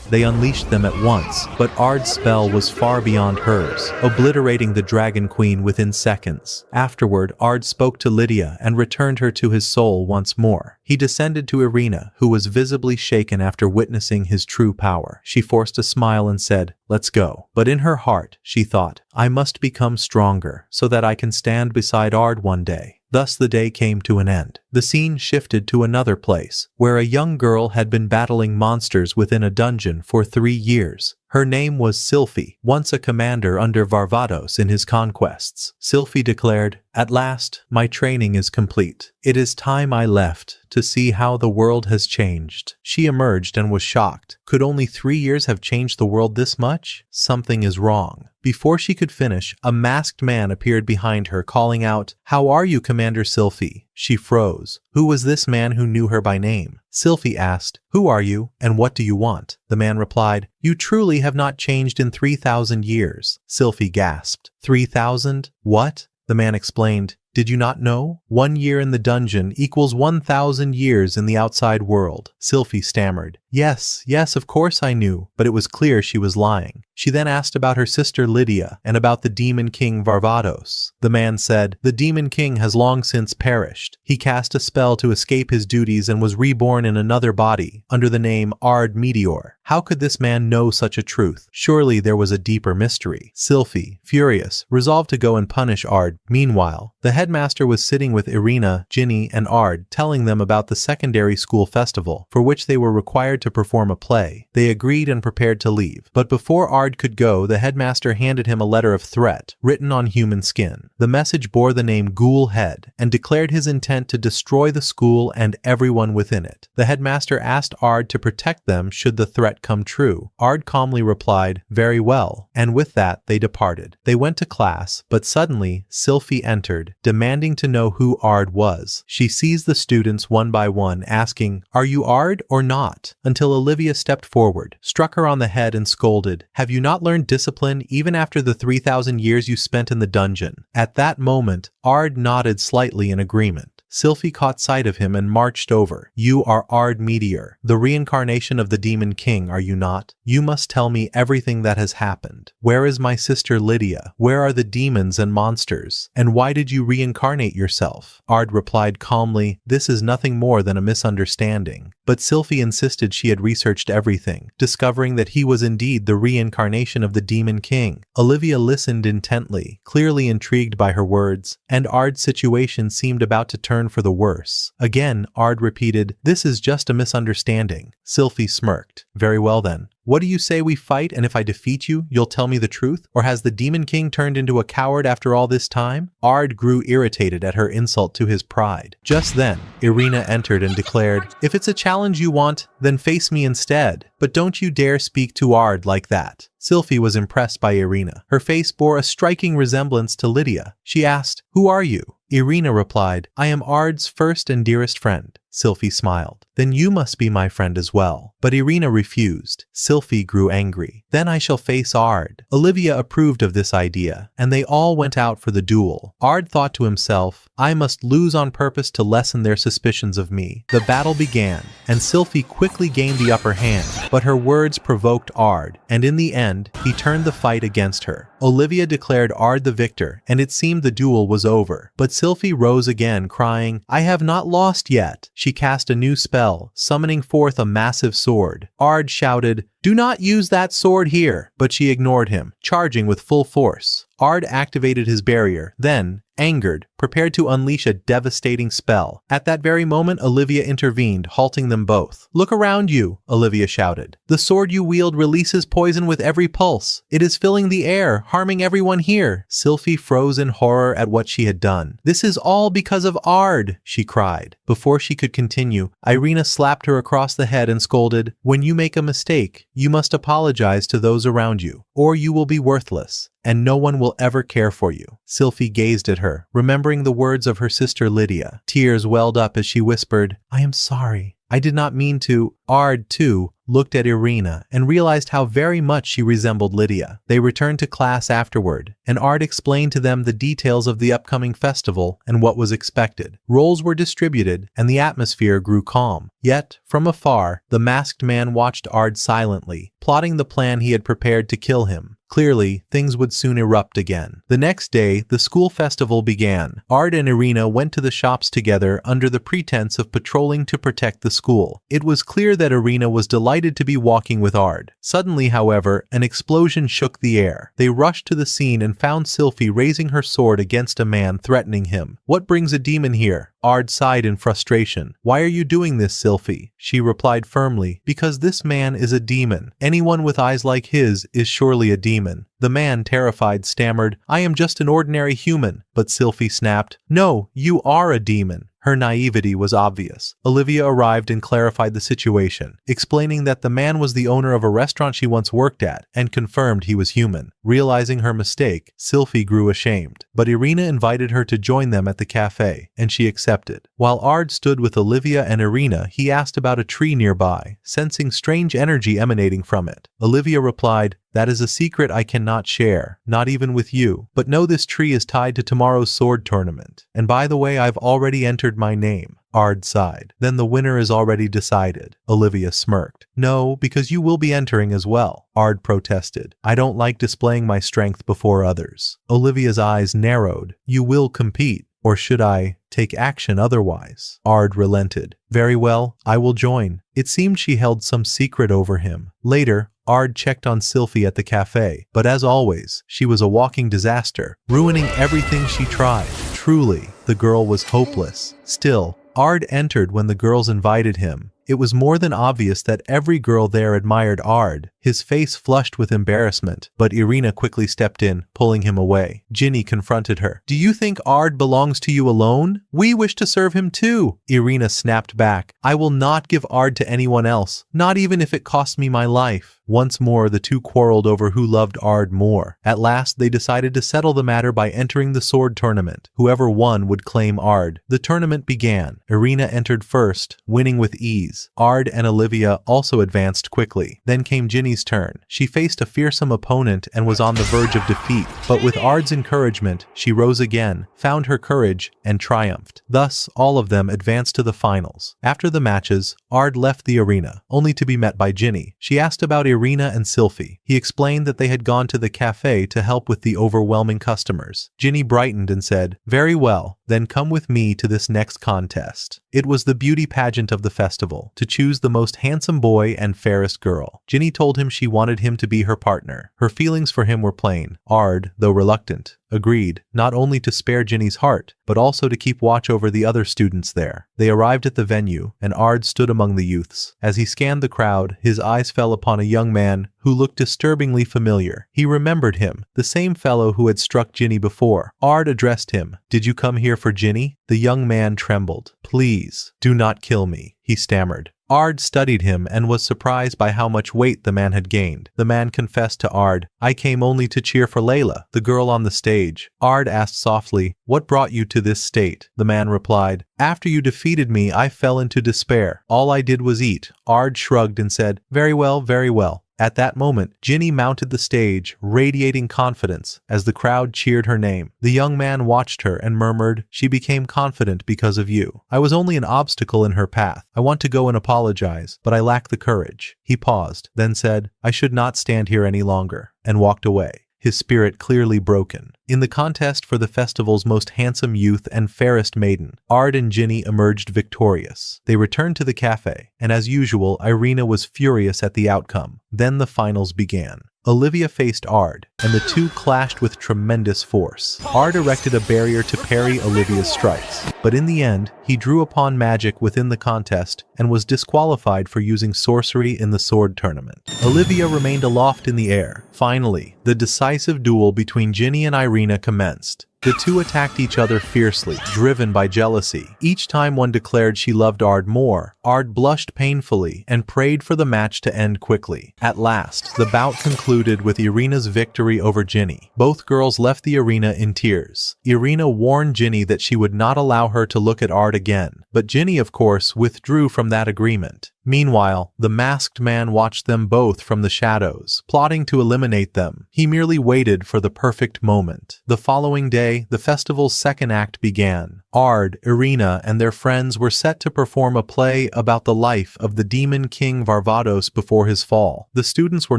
They unleashed them at once, but Ard's spell was far beyond hers, obliterating the Dragon Queen within seconds. Afterward, Ard spoke to Lydia and returned her to his soul once more. He descended to Irina, who was visibly shaken after witnessing his true power. She forced a smile and said, let's go. But in her heart, she thought, I must become stronger so that I can stand beside Ard one day. Thus the day came to an end. The scene shifted to another place, where a young girl had been battling monsters within a dungeon for 3 years. Her name was Sylphie, once a commander under Varvatos in his conquests. Sylphie declared, at last, my training is complete. It is time I left to see how the world has changed. She emerged and was shocked. Could only 3 years have changed the world this much? Something is wrong. Before she could finish, a masked man appeared behind her, calling out, how are you, Commander Sylphie? She froze. Who was this man who knew her by name? Sylphie asked, who are you, and what do you want? The man replied, you truly have not changed in 3,000 years. Sylphie gasped. 3,000? What? The man explained, did you not know? 1 year in the dungeon equals 1,000 years in the outside world. Sylphie stammered. Yes, of course I knew, but it was clear she was lying. She then asked about her sister Lydia and about the Demon King Varvatos. The man said, the Demon King has long since perished. He cast a spell to escape his duties and was reborn in another body, under the name Ard Meteor. How could this man know such a truth? Surely there was a deeper mystery. Sylphie, furious, resolved to go and punish Ard. Meanwhile, the headmaster was sitting with Irina, Ginny, and Ard, telling them about the secondary school festival, for which they were required to perform a play. They agreed and prepared to leave. But before Ard could go, the headmaster handed him a letter of threat, written on human skin. The message bore the name Ghoul Head, and declared his intent to destroy the school and everyone within it. The headmaster asked Ard to protect them should the threat come true. Ard calmly replied, very well, and with that they departed. They went to class, but suddenly Sylphie entered, demanding to know who Ard was. She seized the students one by one, asking, are you Ard or not? Until Olivia stepped forward, struck her on the head and scolded, have you not learned discipline even after the 3,000 years you spent in the dungeon? At that moment, Ard nodded slightly in agreement. Sylphie caught sight of him and marched over. You are Ard Meteor, the reincarnation of the Demon King, are you not? You must tell me everything that has happened. Where is my sister Lydia? Where are the demons and monsters? And why did you reincarnate yourself? Ard replied calmly, this is nothing more than a misunderstanding. But Sylphie insisted she had researched everything, discovering that he was indeed the reincarnation of the Demon King. Olivia listened intently, clearly intrigued by her words, and Ard's situation seemed about to turn for the worse. Again, Ard repeated, this is just a misunderstanding. Sylphie smirked. Very well then. What do you say we fight, and if I defeat you, you'll tell me the truth? Or has the Demon King turned into a coward after all this time? Ard grew irritated at her insult to his pride. Just then, Irina entered and declared, if it's a challenge you want, then face me instead. But don't you dare speak to Ard like that. Sylphie was impressed by Irina. Her face bore a striking resemblance to Lydia. She asked, who are you? Irina replied, I am Ard's first and dearest friend. Sylphie smiled. Then you must be my friend as well. But Irina refused. Sylphie grew angry. Then I shall face Ard. Olivia approved of this idea, and they all went out for the duel. Ard thought to himself, I must lose on purpose to lessen their suspicions of me. The battle began, and Sylphie quickly gained the upper hand, but her words provoked Ard, and in the end, he turned the fight against her. Olivia declared Ard the victor, and it seemed the duel was over. But Sylphie rose again, crying, I have not lost yet. She cast a new spell spell, summoning forth a massive sword. Ard shouted, "Do not use that sword here," but she ignored him, charging with full force. Ard activated his barrier, then, angered, prepared to unleash a devastating spell. At that very moment, Olivia intervened, halting them both. "Look around you," Olivia shouted. "The sword you wield releases poison with every pulse. It is filling the air, harming everyone here." Sylphie froze in horror at what she had done. "This is all because of Ard," she cried. Before she could continue, Irina slapped her across the head and scolded, "When you make a mistake, you must apologize to those around you, or you will be worthless, and no one will ever care for you." Sylphie gazed at her, remembering the words of her sister Lydia. Tears welled up as she whispered, "I am sorry. I did not mean to." Ard, too, looked at Irina and realized how very much she resembled Lydia. They returned to class afterward, and Ard explained to them the details of the upcoming festival and what was expected. Roles were distributed, and the atmosphere grew calm. Yet, from afar, the masked man watched Ard silently, plotting the plan he had prepared to kill him. Clearly, things would soon erupt again. The next day, the school festival began. Ard and Irina went to the shops together under the pretense of patrolling to protect the school. It was clear that Irina was delighted to be walking with Ard. Suddenly, however, an explosion shook the air. They rushed to the scene and found Sylphie raising her sword against a man, threatening him. "What brings a demon here?" Ard sighed in frustration. "Why are you doing this, Sylphie?" She replied firmly, "Because this man is a demon. Anyone with eyes like his is surely a demon." The man, terrified, stammered, "I am just an ordinary human." But Sylphie snapped, "No, you are a demon." Her naivety was obvious. Olivia arrived and clarified the situation, explaining that the man was the owner of a restaurant she once worked at, and confirmed he was human. Realizing her mistake, Sylphie grew ashamed. But Irina invited her to join them at the cafe, and she accepted. While Ard stood with Olivia and Irina, he asked about a tree nearby, sensing strange energy emanating from it. Olivia replied, "That is a secret I cannot share, not even with you. But know this tree is tied to tomorrow's sword tournament. And by the way, I've already entered my name." Ard sighed. "Then the winner is already decided." Olivia smirked. "No, because you will be entering as well." Ard protested. "I don't like displaying my strength before others." Olivia's eyes narrowed. "You will compete. Or should I take action otherwise?" Ard relented. "Very well, I will join." It seemed she held some secret over him. Later, Ard checked on Sylphie at the cafe, but as always, she was a walking disaster, ruining everything she tried. Truly, the girl was hopeless. Still, Ard entered when the girls invited him. It was more than obvious that every girl there admired Ard. His face flushed with embarrassment, but Irina quickly stepped in, pulling him away. Ginny confronted her. "Do you think Ard belongs to you alone? We wish to serve him too." Irina snapped back. "I will not give Ard to anyone else, not even if it costs me my life." Once more, the two quarreled over who loved Ard more. At last, they decided to settle the matter by entering the sword tournament. Whoever won would claim Ard. The tournament began. Irina entered first, winning with ease. Ard and Olivia also advanced quickly. Then came Ginny's turn. She faced a fearsome opponent and was on the verge of defeat. But with Ard's encouragement, she rose again, found her courage, and triumphed. Thus, all of them advanced to the finals. After the matches, Ard left the arena, only to be met by Ginny. She asked about Irina and Sylphie. He explained that they had gone to the cafe to help with the overwhelming customers. Ginny brightened and said, "Very well, then come with me to this next contest." It was the beauty pageant of the festival, to choose the most handsome boy and fairest girl. Ginny told him she wanted him to be her partner. Her feelings for him were plain. Ard, though reluctant, agreed, not only to spare Ginny's heart, but also to keep watch over the other students there. They arrived at the venue, and Ard stood among the youths. As he scanned the crowd, his eyes fell upon a young man who looked disturbingly familiar. He remembered him, the same fellow who had struck Ginny before. Ard addressed him. "Did you come here for Ginny?" The young man trembled. "Please, do not kill me," he stammered. Ard studied him and was surprised by how much weight the man had gained. The man confessed to Ard, "I came only to cheer for Layla, the girl on the stage." Ard asked softly, "What brought you to this state?" The man replied, "After you defeated me, I fell into despair. All I did was eat." Ard shrugged and said, "Very well, very well." At that moment, Ginny mounted the stage, radiating confidence, as the crowd cheered her name. The young man watched her and murmured, "She became confident because of you. I was only an obstacle in her path. I want to go and apologize, but I lack the courage." He paused, then said, "I should not stand here any longer," and walked away. his spirit clearly broken. In the contest for the festival's most handsome youth and fairest maiden, Ard and Ginny emerged victorious. They returned to the cafe, and as usual, Irina was furious at the outcome. Then the finals began. Olivia faced Ard, and the two clashed with tremendous force. Ard erected a barrier to parry Olivia's strikes, but in the end, he drew upon magic within the contest and was disqualified for using sorcery in the sword tournament. Olivia remained aloft in the air. Finally, the decisive duel between Ginny and Irina commenced. The two attacked each other fiercely, driven by jealousy. Each time one declared she loved Ard more, Ard blushed painfully and prayed for the match to end quickly. At last, the bout concluded with Irina's victory over Ginny. Both girls left the arena in tears. Irina warned Ginny that she would not allow her to look at Ard again, but Ginny, of course, withdrew from that agreement. Meanwhile, the masked man watched them both from the shadows, plotting to eliminate them. He merely waited for the perfect moment. The following day, the festival's second act began. Ard, Irina, and their friends were set to perform a play about the life of the demon king Varvatos before his fall. The students were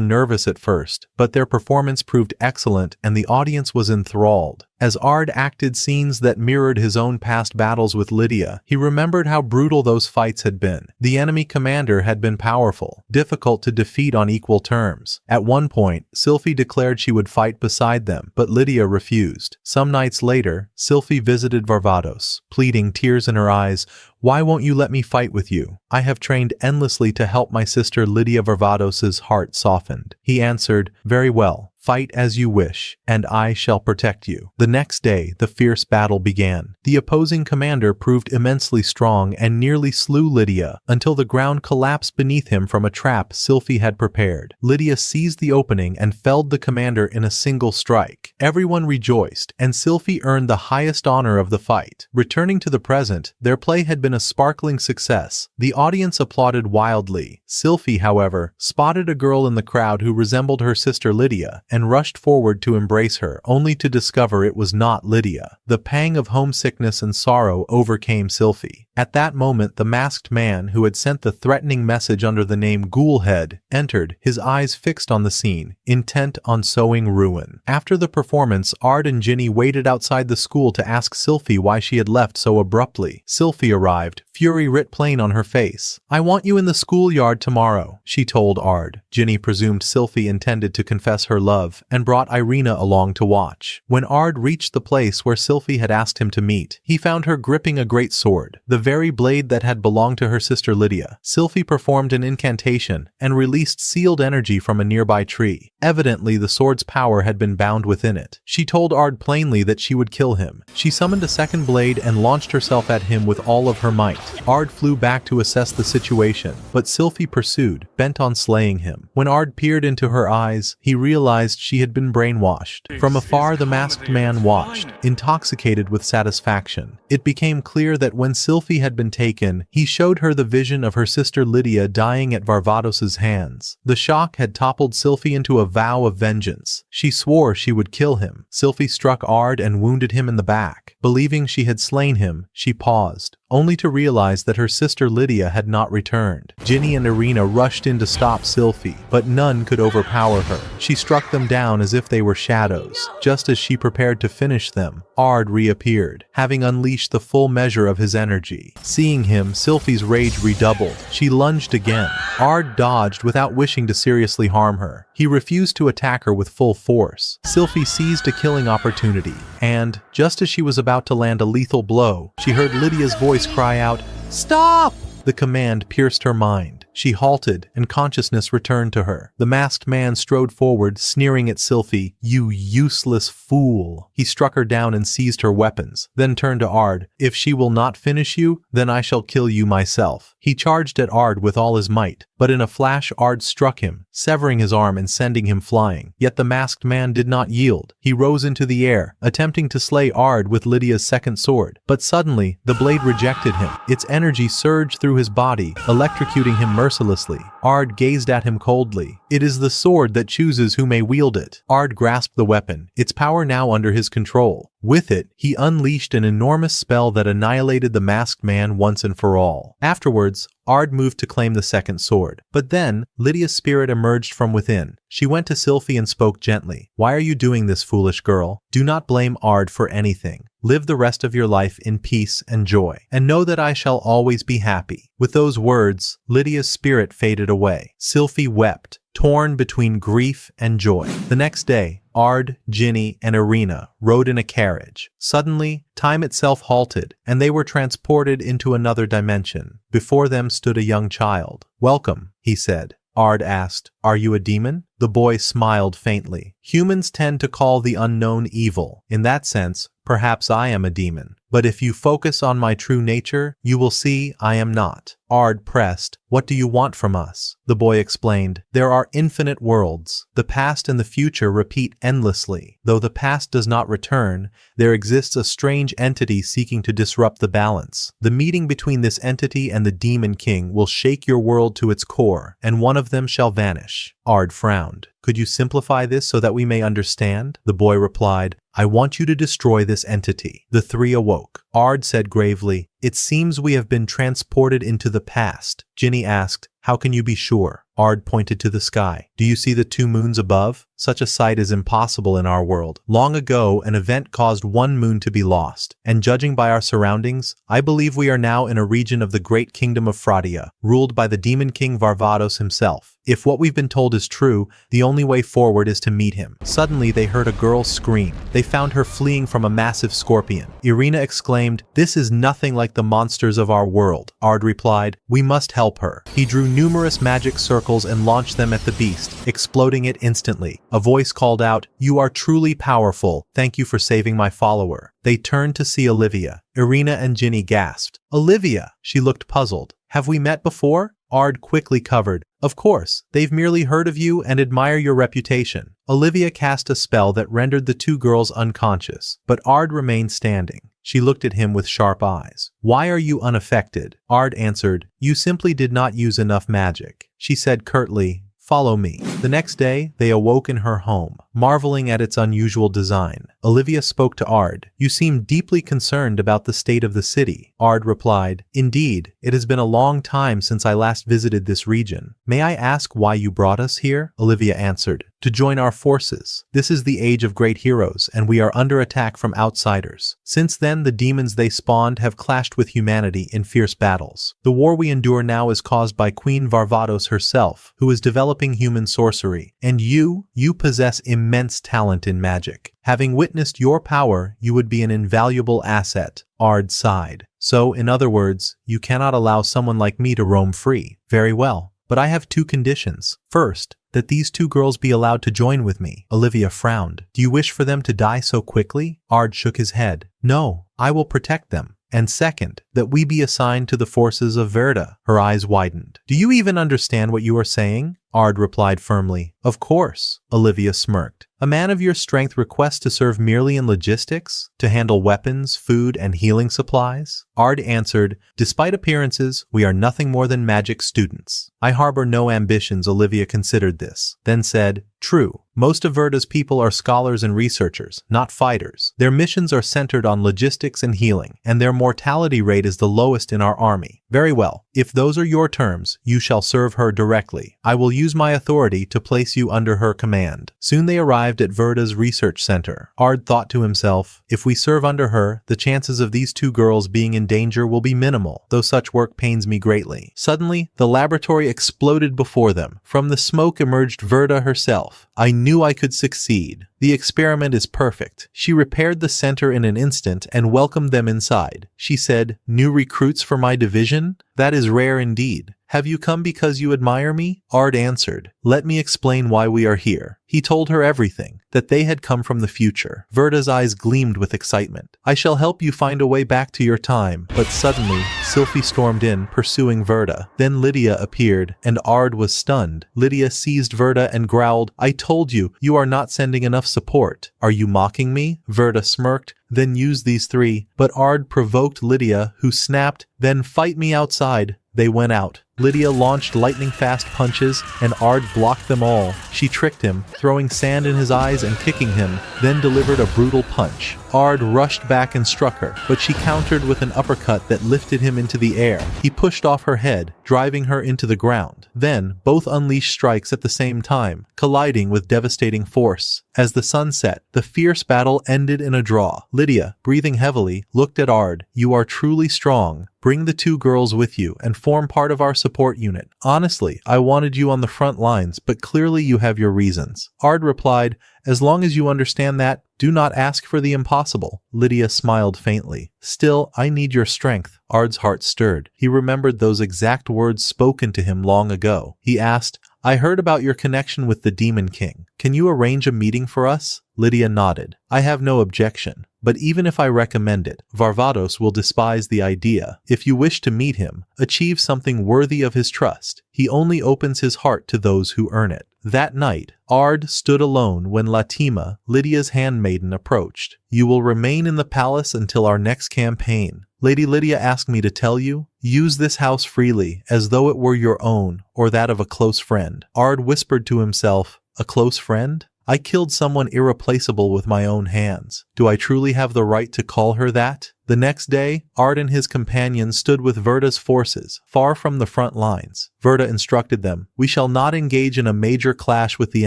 nervous at first, but their performance proved excellent and the audience was enthralled. As Ard acted scenes that mirrored his own past battles with Lydia, he remembered how brutal those fights had been. The enemy commander had been powerful, difficult to defeat on equal terms. At one point, Sylphie declared she would fight beside them, but Lydia refused. Some nights later, Sylphie visited Varvatos, pleading, tears in her eyes, "Why won't you let me fight with you? I have trained endlessly to help my sister Lydia." Varvatos's heart softened. He answered, "Very well. Fight as you wish, and I shall protect you." The next day, the fierce battle began. The opposing commander proved immensely strong and nearly slew Lydia until the ground collapsed beneath him from a trap Sylphie had prepared. Lydia seized the opening and felled the commander in a single strike. Everyone rejoiced, and Sylphie earned the highest honor of the fight. Returning to the present, their play had been a sparkling success. The audience applauded wildly. Sylphie, however, spotted a girl in the crowd who resembled her sister Lydia, and rushed forward to embrace her, only to discover it was not Lydia. The pang of homesickness and sorrow overcame Sylphie. At that moment, the masked man who had sent the threatening message under the name Ghoulhead entered, his eyes fixed on the scene, intent on sowing ruin. After the performance, Ard and Ginny waited outside the school to ask Sylphie why she had left so abruptly. Sylphie arrived, fury writ plain on her face. "I want you in the schoolyard tomorrow," she told Ard. Ginny presumed Sylphie intended to confess her love and brought Irina along to watch. When Ard reached the place where Sylphie had asked him to meet, he found her gripping a great sword, the very blade that had belonged to her sister Lydia. Sylphie performed an incantation and released sealed energy from a nearby tree. Evidently, the sword's power had been bound within it. She told Ard plainly that she would kill him. She summoned a second blade and launched herself at him with all of her might. Ard flew back to assess the situation, but Sylphie pursued, bent on slaying him. When Ard peered into her eyes, he realized she had been brainwashed. From afar, the masked man watched, intoxicated with satisfaction. It became clear that when Sylphie had been taken, he showed her the vision of her sister Lydia dying at Varvatos's hands. The shock had toppled Sylphie into a vow of vengeance. She swore she would kill him. Sylphie struck Ard and wounded him in the back. Believing she had slain him, she paused, only to realize that her sister Lydia had not returned. Ginny and Irina rushed in to stop Sylphie, but none could overpower her. She struck them down as if they were shadows. Just as she prepared to finish them, Ard reappeared, having unleashed the full measure of his energy. Seeing him, Sylphie's rage redoubled. She lunged again. Ard dodged without wishing to seriously harm her. He refused to attack her with full force. Sylphie seized a killing opportunity, and, just as she was about to land a lethal blow, she heard Lydia's voice cry out, "Stop!" The command pierced her mind. She halted, and consciousness returned to her. The masked man strode forward, sneering at Sylphie. "You useless fool!" He struck her down and seized her weapons, then turned to Ard. "If she will not finish you, then I shall kill you myself." He charged at Ard with all his might, but in a flash Ard struck him, severing his arm and sending him flying. Yet the masked man did not yield. He rose into the air, attempting to slay Ard with Lydia's second sword. But suddenly, the blade rejected him. Its energy surged through his body, electrocuting him mercilessly. Ard gazed at him coldly. "It is the sword that chooses who may wield it." Ard grasped the weapon, its power now under his control. With it, he unleashed an enormous spell that annihilated the masked man once and for all. Afterwards, Ard moved to claim the second sword. But then, Lydia's spirit emerged from within. She went to Sylphie and spoke gently. Why are you doing this, foolish girl? Do not blame Ard for anything. Live the rest of your life in peace and joy, and know that I shall always be happy. With those words, Lydia's spirit faded away. Sylphie wept, torn between grief and joy. The next day, Ard, Ginny, and Irina rode in a carriage. Suddenly, time itself halted, and they were transported into another dimension. Before them stood a young child. "Welcome," he said. Ard asked, "Are you a demon?" The boy smiled faintly. "Humans tend to call the unknown evil. In that sense, perhaps I am a demon. But if you focus on my true nature, you will see I am not." Ard pressed, "What do you want from us?" The boy explained, "There are infinite worlds. The past and the future repeat endlessly. Though the past does not return, there exists a strange entity seeking to disrupt the balance. The meeting between this entity and the Demon King will shake your world to its core, and one of them shall vanish." Ard frowned. "Could you simplify this so that we may understand?" The boy replied, "I want you to destroy this entity." The three awoke. Ard said gravely, "It seems we have been transported into the past." Ginny asked, "How can you be sure?" Ard pointed to the sky. "Do you see the two moons above? Such a sight is impossible in our world. Long ago, an event caused one moon to be lost, and judging by our surroundings, I believe we are now in a region of the great kingdom of Fradia, ruled by the Demon King Varvatos himself. If what we've been told is true, the only way forward is to meet him." Suddenly, they heard a girl scream. They found her fleeing from a massive scorpion. Irina exclaimed, "This is nothing like the monsters of our world." Ard replied, "We must help her." He drew numerous magic circles and launched them at the beast, exploding it instantly. A voice called out, "You are truly powerful. Thank you for saving my follower." They turned to see Olivia. Irina and Ginny gasped. "Olivia!" She looked puzzled. "Have we met before?" Ard quickly covered. "Of course, they've merely heard of you and admire your reputation." Olivia cast a spell that rendered the two girls unconscious, but Ard remained standing. She looked at him with sharp eyes. "Why are you unaffected?" Ard answered, "You simply did not use enough magic." She said curtly, "Follow me." The next day, they awoke in her home, marveling at its unusual design. Olivia spoke to Ard. "You seem deeply concerned about the state of the city." Ard replied, "Indeed, it has been a long time since I last visited this region." "May I ask why you brought us here?" Olivia answered. "To join our forces. This is the age of great heroes, and we are under attack from outsiders. Since then, the demons they spawned have clashed with humanity in fierce battles. The war we endure now is caused by Queen Varvatos herself, who is developing human sorcery. And you possess immense talent in magic. Having witnessed your power, you would be an invaluable asset." Ard sighed. "So, in other words, you cannot allow someone like me to roam free." "Very well, but I have two conditions. First, that these two girls be allowed to join with me." Olivia frowned. "Do you wish for them to die so quickly?" Ard shook his head. "No, I will protect them. And second, that we be assigned to the forces of Verda." Her eyes widened. "Do you even understand what you are saying?" Ard replied firmly. "Of course." Olivia smirked. "A man of your strength requests to serve merely in logistics? To handle weapons, food, and healing supplies?" Ard answered, "Despite appearances, we are nothing more than magic students." "I harbor no ambitions." Olivia considered this, then said, "True. Most of Verda's people are scholars and researchers, not fighters. Their missions are centered on logistics and healing, and their mortality rate is the lowest in our army." "Very well. If those are your terms, you shall serve her directly. I will use my authority to place you under her command." Soon they arrived at Verda's research center. Ard thought to himself, "If we serve under her, the chances of these two girls being in danger will be minimal, though such work pains me greatly." Suddenly, the laboratory exploded before them. From the smoke emerged Verda herself. "I knew I could succeed. The experiment is perfect." She repaired the center in an instant and welcomed them inside. She said, "New recruits for my division? That is rare indeed. Have you come because you admire me?" Ard answered, "Let me explain why we are here." He told her everything, that they had come from the future. Verda's eyes gleamed with excitement. "I shall help you find a way back to your time." But suddenly, Sylphie stormed in, pursuing Verda. Then Lydia appeared, and Ard was stunned. Lydia seized Verda and growled, "I told you, you are not sending enough support." "Are you mocking me?" Verda smirked. "Then use these three." But Ard provoked Lydia, who snapped, "Then fight me outside." They went out. Lydia launched lightning-fast punches, and Ard blocked them all. She tricked him, throwing sand in his eyes and kicking him, then delivered a brutal punch. Ard rushed back and struck her, but she countered with an uppercut that lifted him into the air. He pushed off her head, driving her into the ground. Then, both unleashed strikes at the same time, colliding with devastating force. As the sun set, the fierce battle ended in a draw. Lydia, breathing heavily, looked at Ard. "You are truly strong. Bring the two girls with you and form part of our support unit. Honestly, I wanted you on the front lines, but clearly you have your reasons." Ard replied, "As long as you understand that, do not ask for the impossible." Lydia smiled faintly. "Still, I need your strength." Ard's heart stirred. He remembered those exact words spoken to him long ago. He asked, "I heard about your connection with the Demon King. Can you arrange a meeting for us?" Lydia nodded. "I have no objection. But even if I recommend it, Varvatos will despise the idea. If you wish to meet him, achieve something worthy of his trust. He only opens his heart to those who earn it." That night, Ard stood alone when Latima, Lydia's handmaiden, approached. "You will remain in the palace until our next campaign. Lady Lydia asked me to tell you, use this house freely, as though it were your own, or that of a close friend." Ard whispered to himself, "A close friend? I killed someone irreplaceable with my own hands. Do I truly have the right to call her that?" The next day, Ard and his companions stood with Verda's forces, far from the front lines. Verda instructed them, "We shall not engage in a major clash with the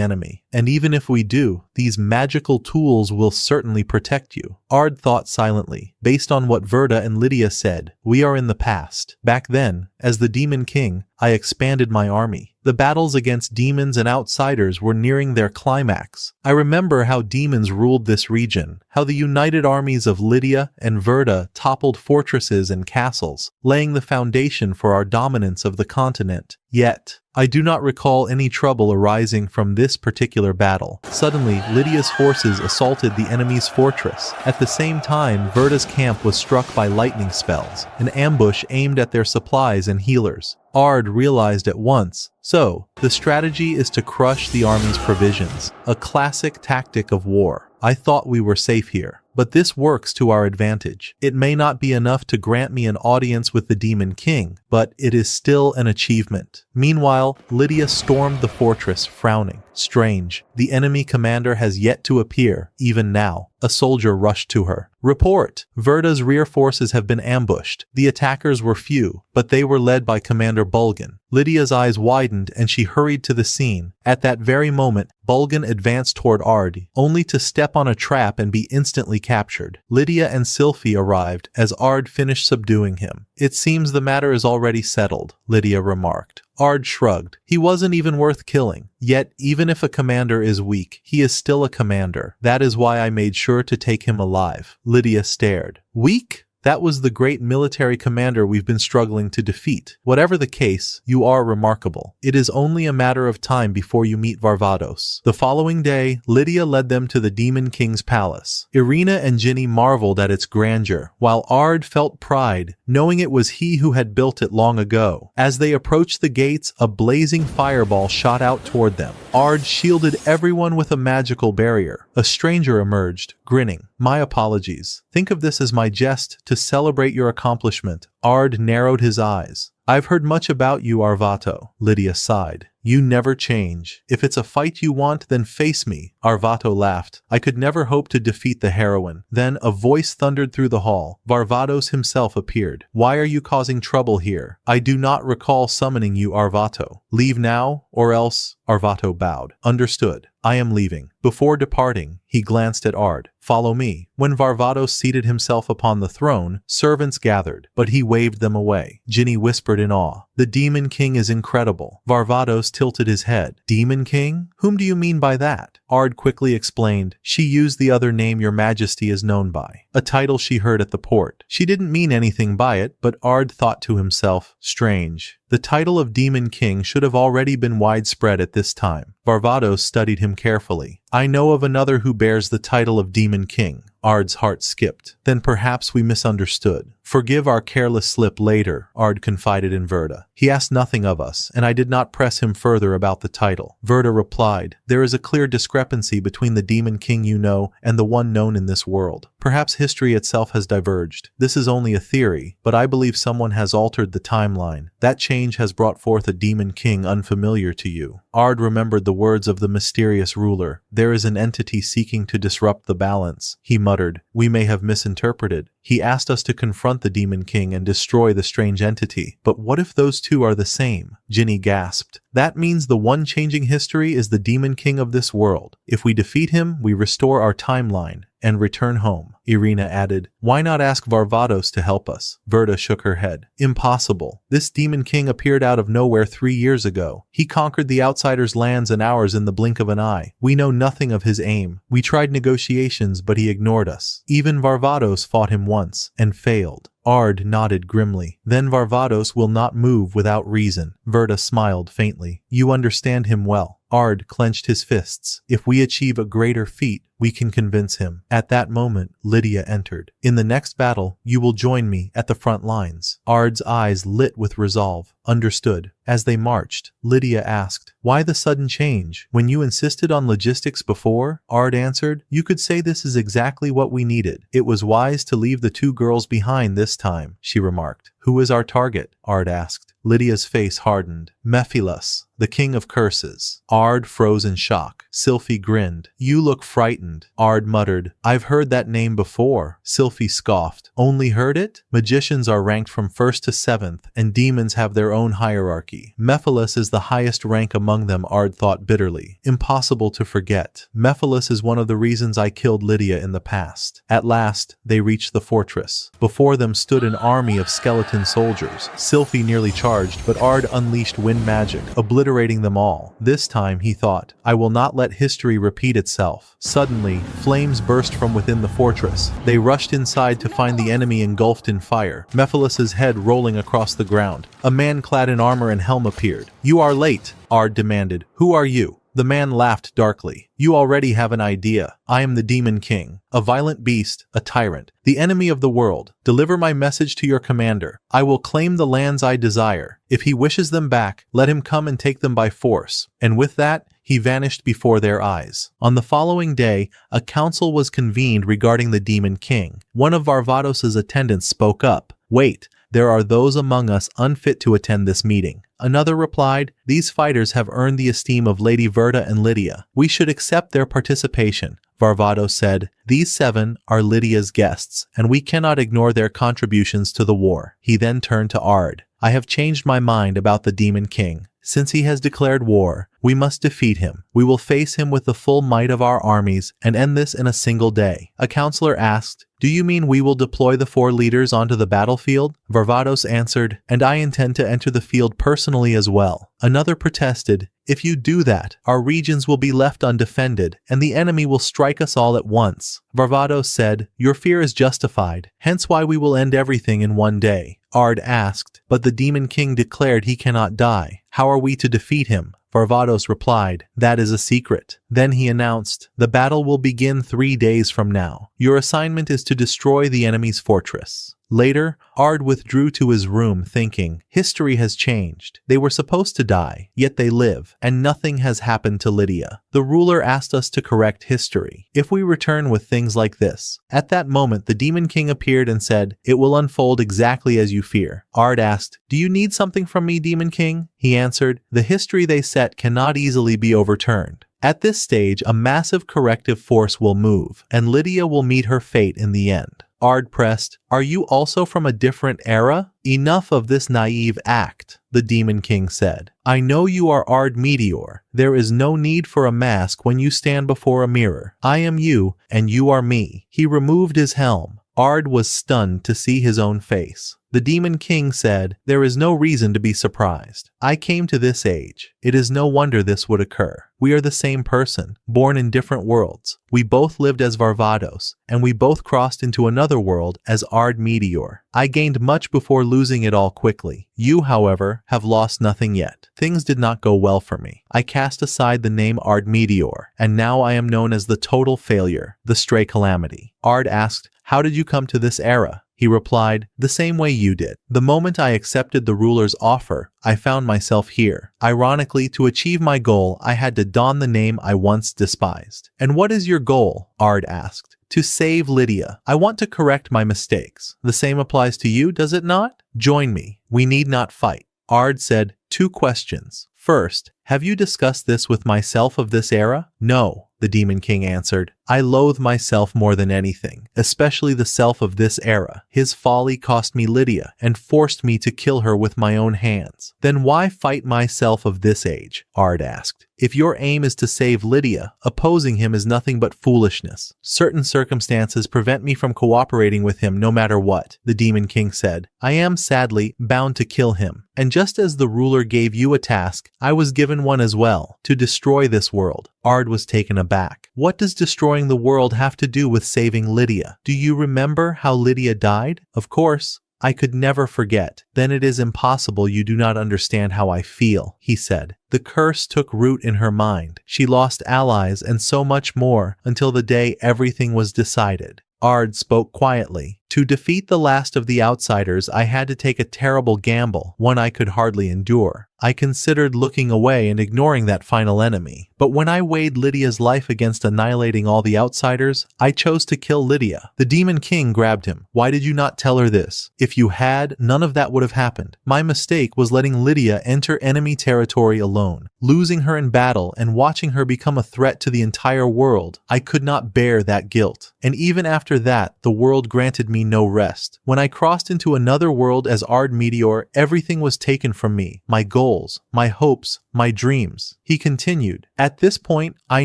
enemy, and even if we do, these magical tools will certainly protect you." Ard thought silently. Based on what Verda and Lydia said, we are in the past. Back then, as the Demon King, I expanded my army. The battles against demons and outsiders were nearing their climax. I remember how demons ruled this region, how the united armies of Lydia and Verda toppled fortresses and castles, laying the foundation for our dominance of the continent. Yet, I do not recall any trouble arising from this particular battle. Suddenly, Lydia's forces assaulted the enemy's fortress. At the same time, Verda's camp was struck by lightning spells, an ambush aimed at their supplies and healers. Ard realized at once, so, the strategy is to crush the army's provisions, a classic tactic of war. I thought we were safe here. But this works to our advantage. It may not be enough to grant me an audience with the Demon King, but it is still an achievement. Meanwhile, Lydia stormed the fortress, frowning. Strange, the enemy commander has yet to appear, even now. A soldier rushed to her. "Report! Verda's rear forces have been ambushed. The attackers were few, but they were led by Commander Bulgan." Lydia's eyes widened and she hurried to the scene. At that very moment, Bulgan advanced toward Ard, only to step on a trap and be instantly captured. Lydia and Sylphie arrived as Ard finished subduing him. "It seems the matter is already settled," Lydia remarked. Ard shrugged. He wasn't even worth killing. Yet, even if a commander is weak, he is still a commander. That is why I made sure to take him alive. Lydia stared. "Weak? That was the great military commander we've been struggling to defeat. Whatever the case, you are remarkable. It is only a matter of time before you meet Varvatos." The following day, Lydia led them to the Demon King's palace. Irina and Ginny marveled at its grandeur, while Ard felt pride, knowing it was he who had built it long ago. As they approached the gates, a blazing fireball shot out toward them. Ard shielded everyone with a magical barrier. A stranger emerged, grinning. "My apologies. Think of this as my jest to celebrate your accomplishment." Ard narrowed his eyes. "I've heard much about you, Arvato," Lydia sighed. "You never change. If it's a fight you want, then face me." Arvato laughed. "I could never hope to defeat the heroine." Then a voice thundered through the hall. Varvatos himself appeared. "Why are you causing trouble here? I do not recall summoning you, Arvato. Leave now, or else..." Arvato bowed. "Understood. I am leaving." Before departing, he glanced at Ard. "Follow me." When Varvatos seated himself upon the throne, servants gathered, but he waved them away. Ginny whispered in awe. "The Demon King is incredible." Varvatos tilted his head. "Demon King? Whom do you mean by that?" Ard quickly explained. "She used the other name your majesty is known by, a title she heard at the port. She didn't mean anything by it, but Ard thought to himself, strange. The title of Demon King should have already been widespread at this time." Varvatos studied him carefully. "I know of another who bears the title of Demon King." Ard's heart skipped. "Then perhaps we misunderstood. Forgive our careless slip later," Ard confided in Verda. "He asked nothing of us, and I did not press him further about the title." Verda replied, "There is a clear discrepancy between the Demon King you know and the one known in this world. Perhaps history itself has diverged. This is only a theory, but I believe someone has altered the timeline. That change has brought forth a Demon King unfamiliar to you." Ard remembered the words of the mysterious ruler. There is an entity seeking to disrupt the balance, he muttered. We may have misinterpreted. He asked us to confront the Demon King and destroy the strange entity. But what if those two are the same? Ginny gasped. That means the one changing history is the Demon King of this world. If we defeat him, we restore our timeline and return home. Irina added, why not ask Varvatos to help us? Verda shook her head. Impossible. This Demon King appeared out of nowhere 3 years ago. He conquered the outsiders' lands and ours in the blink of an eye. We know nothing of his aim. We tried negotiations, but he ignored us. Even Varvatos fought him once and failed. Ard nodded grimly. Then Varvatos will not move without reason. Verda smiled faintly. You understand him well. Ard clenched his fists. If we achieve a greater feat, we can convince him. At that moment, Lydia entered. In the next battle, you will join me at the front lines. Ard's eyes lit with resolve. Understood. As they marched, Lydia asked, why the sudden change? When you insisted on logistics before, Ard answered, you could say this is exactly what we needed. It was wise to leave the 2 girls behind this time, she remarked. Who is our target? Ard asked. Lydia's face hardened. Mephiles, the king of curses. Ard froze in shock. Sylphie grinned. You look frightened. Ard muttered. I've heard that name before. Sylphie scoffed. Only heard it? Magicians are ranked from 1st to 7th, and demons have their own hierarchy. Mephiles is the highest rank among them, Ard thought bitterly. Impossible to forget. Mephiles is one of the reasons I killed Lydia in the past. At last, they reached the fortress. Before them stood an army of skeleton soldiers. Sylphie nearly charged, but Ard unleashed wind magic, obliterating them all. This time, he thought, I will not let history repeat itself. Suddenly, flames burst from within the fortress. They rushed inside to find the enemy engulfed in fire, Mephiles' head rolling across the ground. A man clad in armor and helm appeared. You are late, Ard demanded. Who are you? The man laughed darkly. You already have an idea. I am the Demon King, a violent beast, a tyrant, the enemy of the world. Deliver my message to your commander. I will claim the lands I desire. If he wishes them back, let him come and take them by force. And with that, he vanished before their eyes. On the following day, a council was convened regarding the Demon King. One of Varvatos' attendants spoke up. Wait, there are those among us unfit to attend this meeting. Another replied, these fighters have earned the esteem of Lady Verda and Lydia. We should accept their participation. Varvatos said, these 7 are Lydia's guests, and we cannot ignore their contributions to the war. He then turned to Ard. I have changed my mind about the Demon King. Since he has declared war, we must defeat him. We will face him with the full might of our armies and end this in a single day. A counselor asked, do you mean we will deploy the 4 leaders onto the battlefield? Varvatos answered, and I intend to enter the field personally as well. Another protested, if you do that, our regions will be left undefended, and the enemy will strike us all at once. Varvatos said, your fear is justified, hence why we will end everything in one day. Ard asked, but the Demon King declared he cannot die. How are we to defeat him? Varvatos replied, that is a secret. Then he announced, the battle will begin 3 days from now. Your assignment is to destroy the enemy's fortress. Later, Ard withdrew to his room thinking, history has changed. They were supposed to die, yet they live, and nothing has happened to Lydia. The ruler asked us to correct history. If we return with things like this. At that moment, the Demon King appeared and said, it will unfold exactly as you fear. Ard asked, do you need something from me, Demon King? He answered, the history they set cannot easily be overturned. At this stage, a massive corrective force will move, and Lydia will meet her fate in the end. Ard pressed, are you also from a different era? Enough of this naive act, the Demon King said. I know you are Ard Meteor. There is no need for a mask when you stand before a mirror. I am you, and you are me. He removed his helm. Ard was stunned to see his own face. The Demon King said, there is no reason to be surprised. I came to this age. It is no wonder this would occur. We are the same person, born in different worlds. We both lived as Varvatos, and we both crossed into another world as Ard Meteor. I gained much before losing it all quickly. You, however, have lost nothing yet. Things did not go well for me. I cast aside the name Ard Meteor, and now I am known as the total failure, the stray calamity. Ard asked, how did you come to this era? He replied, the same way you did. The moment I accepted the ruler's offer, I found myself here. Ironically, to achieve my goal, I had to don the name I once despised. And what is your goal? Ard asked. To save Lydia. I want to correct my mistakes. The same applies to you, does it not? Join me. We need not fight. Ard said, 2 questions. First, Have you discussed this with myself of this era? No, the Demon King answered. I loathe myself more than anything, especially the self of this era. His folly cost me Lydia and forced me to kill her with my own hands. Then why fight myself of this age? Ard asked. If your aim is to save Lydia, opposing him is nothing but foolishness. Certain circumstances prevent me from cooperating with him no matter what, the Demon King said. I am, sadly, bound to kill him. And just as the ruler gave you a task, I was given one as well, to destroy this world. Ard was taken aback. What does destroying the world have to do with saving Lydia? Do you remember how Lydia died? Of course. I could never forget. Then it is impossible you do not understand how I feel, he said. The curse took root in her mind. She lost allies and so much more until the day everything was decided. Ard spoke quietly. To defeat the last of the outsiders, I had to take a terrible gamble, one I could hardly endure. I considered looking away and ignoring that final enemy. But when I weighed Lydia's life against annihilating all the outsiders, I chose to kill Lydia. The Demon King grabbed him. Why did you not tell her this? If you had, none of that would have happened. My mistake was letting Lydia enter enemy territory alone. Losing her in battle and watching her become a threat to the entire world, I could not bear that guilt. And even after that, the world granted me no rest. When I crossed into another world as Ard Meteor, everything was taken from me. My goals, my hopes, my dreams. He continued, at this point, I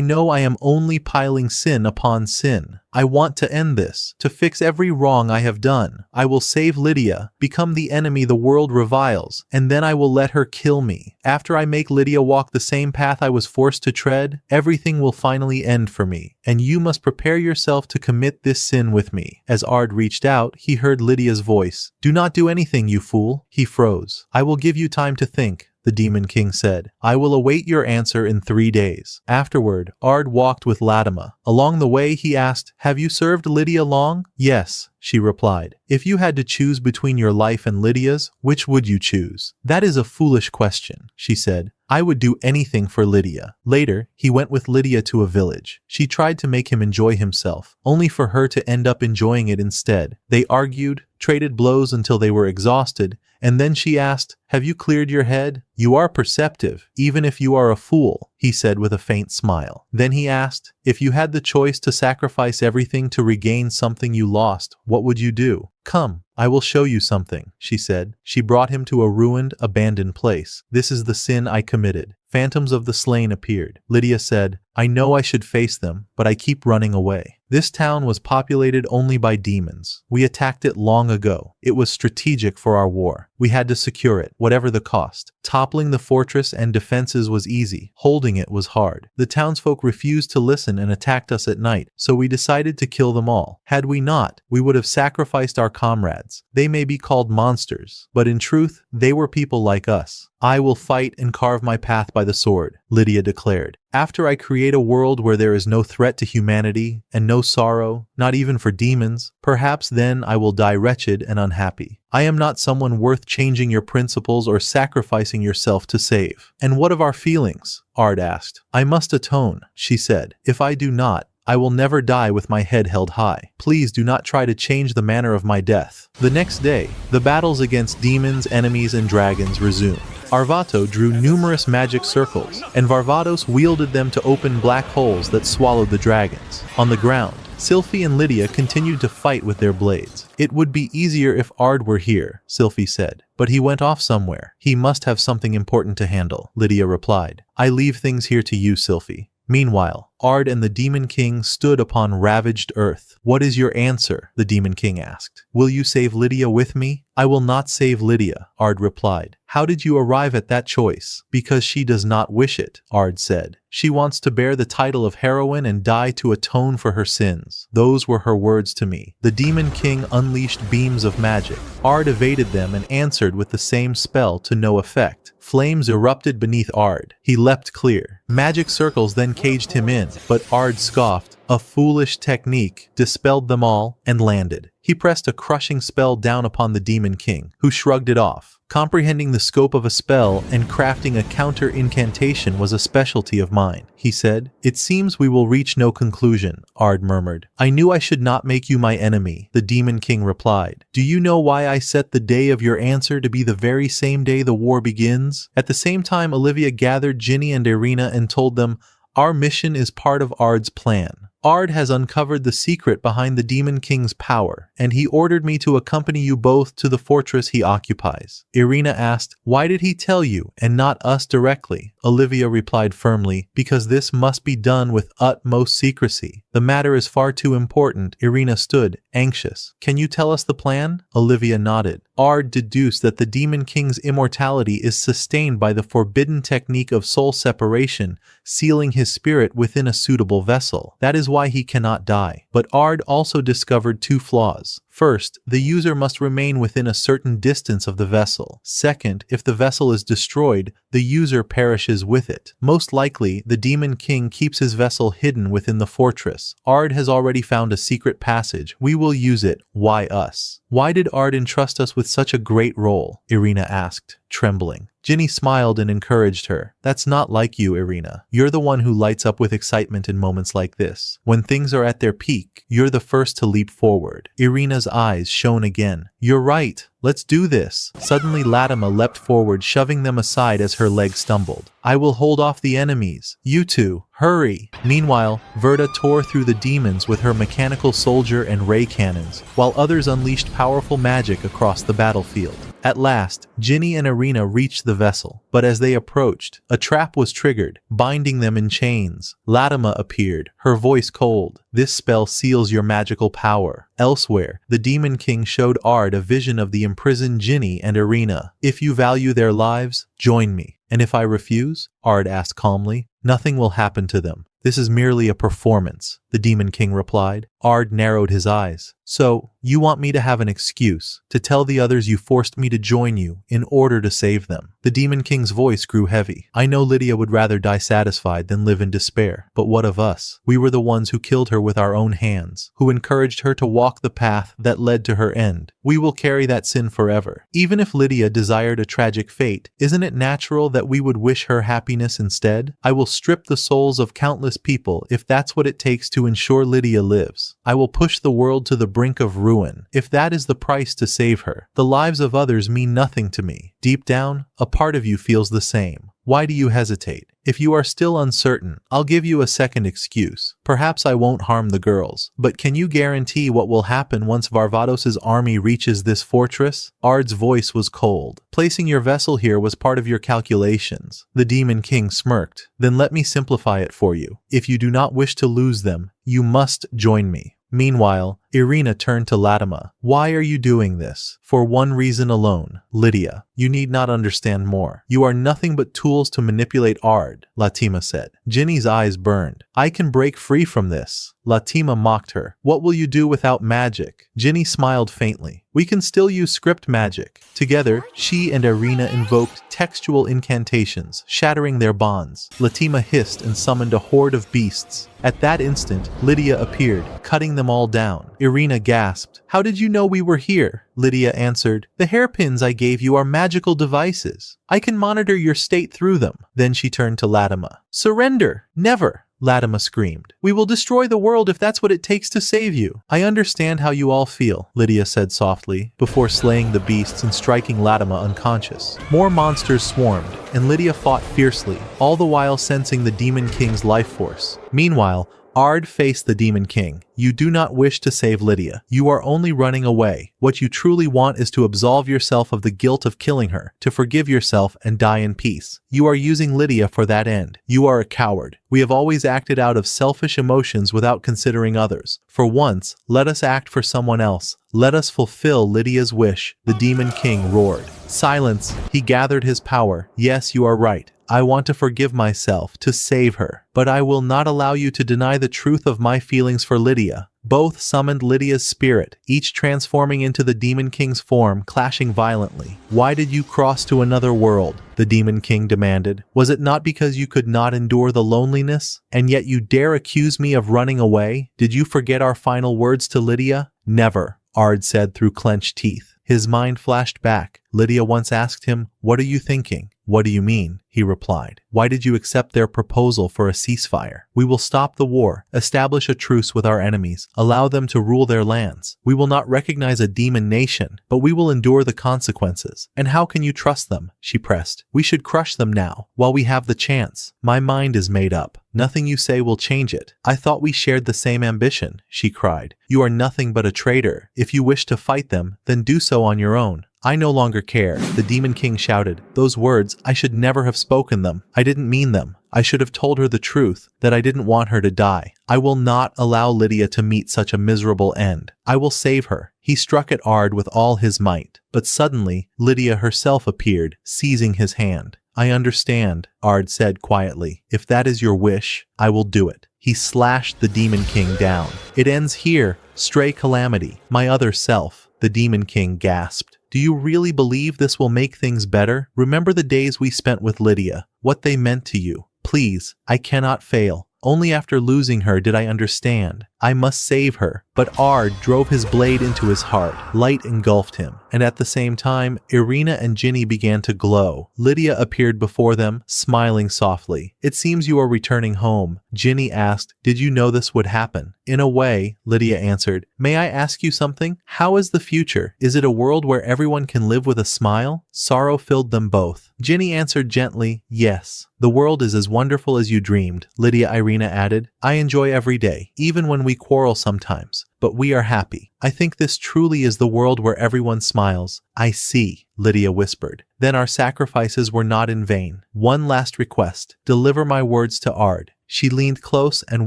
know I am only piling sin upon sin. I want to end this, to fix every wrong I have done. I will save Lydia, become the enemy the world reviles, and then I will let her kill me. After I make Lydia walk the same path I was forced to tread, everything will finally end for me, and you must prepare yourself to commit this sin with me. As Ard reached out, he heard Lydia's voice. Do not do anything, you fool. He froze. I will give you time to think, the Demon King said. I will await your answer in 3 days. Afterward, Ard walked with Latimer. Along the way, he asked, have you served Lydia long? Yes, she replied. If you had to choose between your life and Lydia's, which would you choose? That is a foolish question, she said. I would do anything for Lydia. Later, he went with Lydia to a village. She tried to make him enjoy himself, only for her to end up enjoying it instead. They argued, traded blows until they were exhausted, and then she asked, have you cleared your head? You are perceptive, even if you are a fool, he said with a faint smile. Then he asked, if you had the choice to sacrifice everything to regain something you lost, what would you do? Come, I will show you something, she said. She brought him to a ruined, abandoned place. This is the sin I committed. Phantoms of the slain appeared. Lydia said, I know I should face them, but I keep running away. This town was populated only by demons. We attacked it long ago. It was strategic for our war. We had to secure it, whatever the cost. Toppling the fortress and defenses was easy. Holding it was hard. The townsfolk refused to listen and attacked us at night, so we decided to kill them all. Had we not, we would have sacrificed our comrades. They may be called monsters, but in truth, they were people like us. I will fight and carve my path by the sword, Lydia declared. After I create a world where there is no threat to humanity and no sorrow, not even for demons, perhaps then I will die wretched and unhappy. I am not someone worth changing your principles or sacrificing yourself to save. And what of our feelings? Ard asked. I must atone, she said. If I do not, I will never die with my head held high. Please do not try to change the manner of my death. The next day, the battles against demons, enemies, and dragons resumed. Arvato drew numerous magic circles, and Varvatos wielded them to open black holes that swallowed the dragons. On the ground, Sylphie and Lydia continued to fight with their blades. It would be easier if Ard were here, Sylphie said. But he went off somewhere. He must have something important to handle, Lydia replied. I leave things here to you, Sylphie. Meanwhile, Ard and the Demon King stood upon ravaged earth. What is your answer? The Demon King asked. Will you save Lydia with me? I will not save Lydia, Ard replied. How did you arrive at that choice? Because she does not wish it, Ard said. She wants to bear the title of heroine and die to atone for her sins. Those were her words to me. The Demon King unleashed beams of magic. Ard evaded them and answered with the same spell to no effect. Flames erupted beneath Ard. He leapt clear. Magic circles then caged him in, but Ard scoffed. A foolish technique, dispelled them all, and landed. He pressed a crushing spell down upon the Demon King, who shrugged it off. Comprehending the scope of a spell and crafting a counter incantation was a specialty of mine, he said. It seems we will reach no conclusion, Ard murmured. I knew I should not make you my enemy, the Demon King replied. Do you know why I set the day of your answer to be the very same day the war begins? At the same time, Olivia gathered Ginny and Irina and told them, our mission is part of Ard's plan. Ard has uncovered the secret behind the Demon King's power, and he ordered me to accompany you both to the fortress he occupies. Irina asked, why did he tell you, and not us directly? Olivia replied firmly, because this must be done with utmost secrecy. The matter is far too important. Irina stood, anxious. Can you tell us the plan? Olivia nodded. Ard deduced that the Demon King's immortality is sustained by the forbidden technique of soul separation, sealing his spirit within a suitable vessel. That is why he cannot die. But Ard also discovered two flaws. First, the user must remain within a certain distance of the vessel. Second, if the vessel is destroyed, the user perishes with it. Most likely, the Demon King keeps his vessel hidden within the fortress. Ard has already found a secret passage. We will use it. Why us? Why did Ard entrust us with such a great role? Irina asked, trembling. Ginny smiled and encouraged her. That's not like you, Irina. You're the one who lights up with excitement in moments like this. When things are at their peak, you're the first to leap forward. Irina's eyes shone again. You're right. Let's do this. Suddenly Latima leapt forward, shoving them aside as her leg stumbled. I will hold off the enemies. You two, hurry. Meanwhile, Verda tore through the demons with her mechanical soldier and ray cannons, while others unleashed powerful magic across the battlefield. At last, Ginny and Irina reached the vessel, but as they approached, a trap was triggered, binding them in chains. Latima appeared, her voice cold. This spell seals your magical power. Elsewhere, the Demon King showed Ard a vision of the imprisoned Ginny and Irina. If you value their lives, join me. And if I refuse? Ard asked calmly. Nothing will happen to them. This is merely a performance, the Demon King replied. Ard narrowed his eyes. So, you want me to have an excuse, to tell the others you forced me to join you in order to save them. The Demon King's voice grew heavy. I know Lydia would rather die satisfied than live in despair. But what of us? We were the ones who killed her with our own hands, who encouraged her to walk the path that led to her end. We will carry that sin forever. Even if Lydia desired a tragic fate, isn't it natural that we would wish her happiness instead? I will strip the souls of countless people if that's what it takes to ensure Lydia lives. I will push the world to the brink of ruin if that is the price to save her. The lives of others mean nothing to me. Deep down, a part of you feels the same. Why do you hesitate? If you are still uncertain, I'll give you a second excuse. Perhaps I won't harm the girls, but can you guarantee what will happen once Varvados's army reaches this fortress? Ard's voice was cold. Placing your vessel here was part of your calculations. The Demon King smirked. Then let me simplify it for you. If you do not wish to lose them, you must join me. Meanwhile, Irina turned to Latima. Why are you doing this? For one reason alone. Lydia, you need not understand more. You are nothing but tools to manipulate Ard, Latima said. Ginny's eyes burned. I can break free from this. Latima mocked her. What will you do without magic? Ginny smiled faintly. We can still use script magic. Together, she and Irina invoked textual incantations, shattering their bonds. Latima hissed and summoned a horde of beasts. At that instant, Lydia appeared, cutting them all down. Irina gasped. How did you know we were here? Lydia answered. The hairpins I gave you are magical devices. I can monitor your state through them. Then she turned to Latima. Surrender! Never! Latima screamed. We will destroy the world if that's what it takes to save you. I understand how you all feel, Lydia said softly, before slaying the beasts and striking Latima unconscious. More monsters swarmed, and Lydia fought fiercely, all the while sensing the Demon King's life force. Meanwhile, Ard faced the Demon King. You do not wish to save Lydia. You are only running away. What you truly want is to absolve yourself of the guilt of killing her, to forgive yourself and die in peace. You are using Lydia for that end. You are a coward. We have always acted out of selfish emotions without considering others. For once, let us act for someone else. Let us fulfill Lydia's wish, the Demon King roared. Silence. He gathered his power. Yes, you are right. I want to forgive myself, to save her. But I will not allow you to deny the truth of my feelings for Lydia. Both summoned Lydia's spirit, each transforming into the Demon King's form, clashing violently. Why did you cross to another world? The Demon King demanded. Was it not because you could not endure the loneliness? And yet you dare accuse me of running away? Did you forget our final words to Lydia? Never. Ard said through clenched teeth. His mind flashed back. Lydia once asked him, "What are you thinking?" "What do you mean?" he replied. "Why did you accept their proposal for a ceasefire? We will stop the war, establish a truce with our enemies, allow them to rule their lands. We will not recognize a demon nation, but we will endure the consequences." "And how can you trust them?" she pressed. "We should crush them now, while we have the chance." "My mind is made up. Nothing you say will change it." "I thought we shared the same ambition," she cried. "You are nothing but a traitor. If you wish to fight them, then do so on your own." "I no longer care," the Demon King shouted. "Those words, I should never have spoken them. I didn't mean them. I should have told her the truth, that I didn't want her to die. I will not allow Lydia to meet such a miserable end. I will save her." He struck at Ard with all his might, but suddenly, Lydia herself appeared, seizing his hand. "I understand," Ard said quietly. "If that is your wish, I will do it." He slashed the Demon King down. "It ends here, stray calamity. My other self," the Demon King gasped. "Do you really believe this will make things better? Remember the days we spent with Lydia, what they meant to you. Please, I cannot fail. Only after losing her did I understand. I must save her." But Ard drove his blade into his heart. Light engulfed him, and at the same time, Irina and Ginny began to glow. Lydia appeared before them, smiling softly. "It seems you are returning home," Ginny asked. "Did you know this would happen?" "In a way," Lydia answered. "May I ask you something? How is the future? Is it a world where everyone can live with a smile?" Sorrow filled them both. Ginny answered gently, "Yes. The world is as wonderful as you dreamed," Irina added. "I enjoy every day, even when we quarrel sometimes. But we are happy. I think this truly is the world where everyone smiles." "I see," Lydia whispered. "Then our sacrifices were not in vain. One last request. Deliver my words to Ard." She leaned close and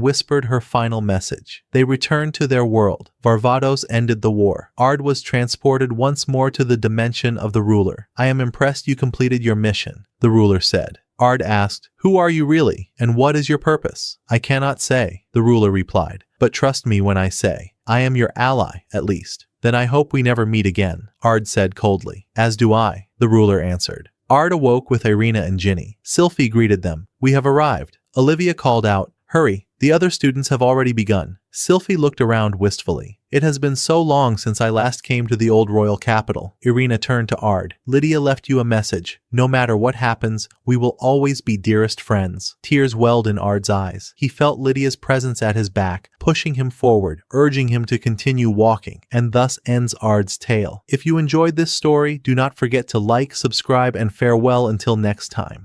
whispered her final message. They returned to their world. Varvatos ended the war. Ard was transported once more to the dimension of the ruler. "I am impressed you completed your mission," the ruler said. Ard asked, "Who are you really, and what is your purpose?" "I cannot say," the ruler replied. "But trust me when I say, I am your ally, at least." "Then I hope we never meet again," Ard said coldly. "As do I," the ruler answered. Ard awoke with Irina and Ginny. Sylphie greeted them. "We have arrived." Olivia called out, "Hurry, the other students have already begun." Sylphie looked around wistfully. "It has been so long since I last came to the old royal capital." Irina turned to Ard. "Lydia left you a message. No matter what happens, we will always be dearest friends." Tears welled in Ard's eyes. He felt Lydia's presence at his back, pushing him forward, urging him to continue walking, and thus ends Ard's tale. If you enjoyed this story, do not forget to like, subscribe, and farewell until next time.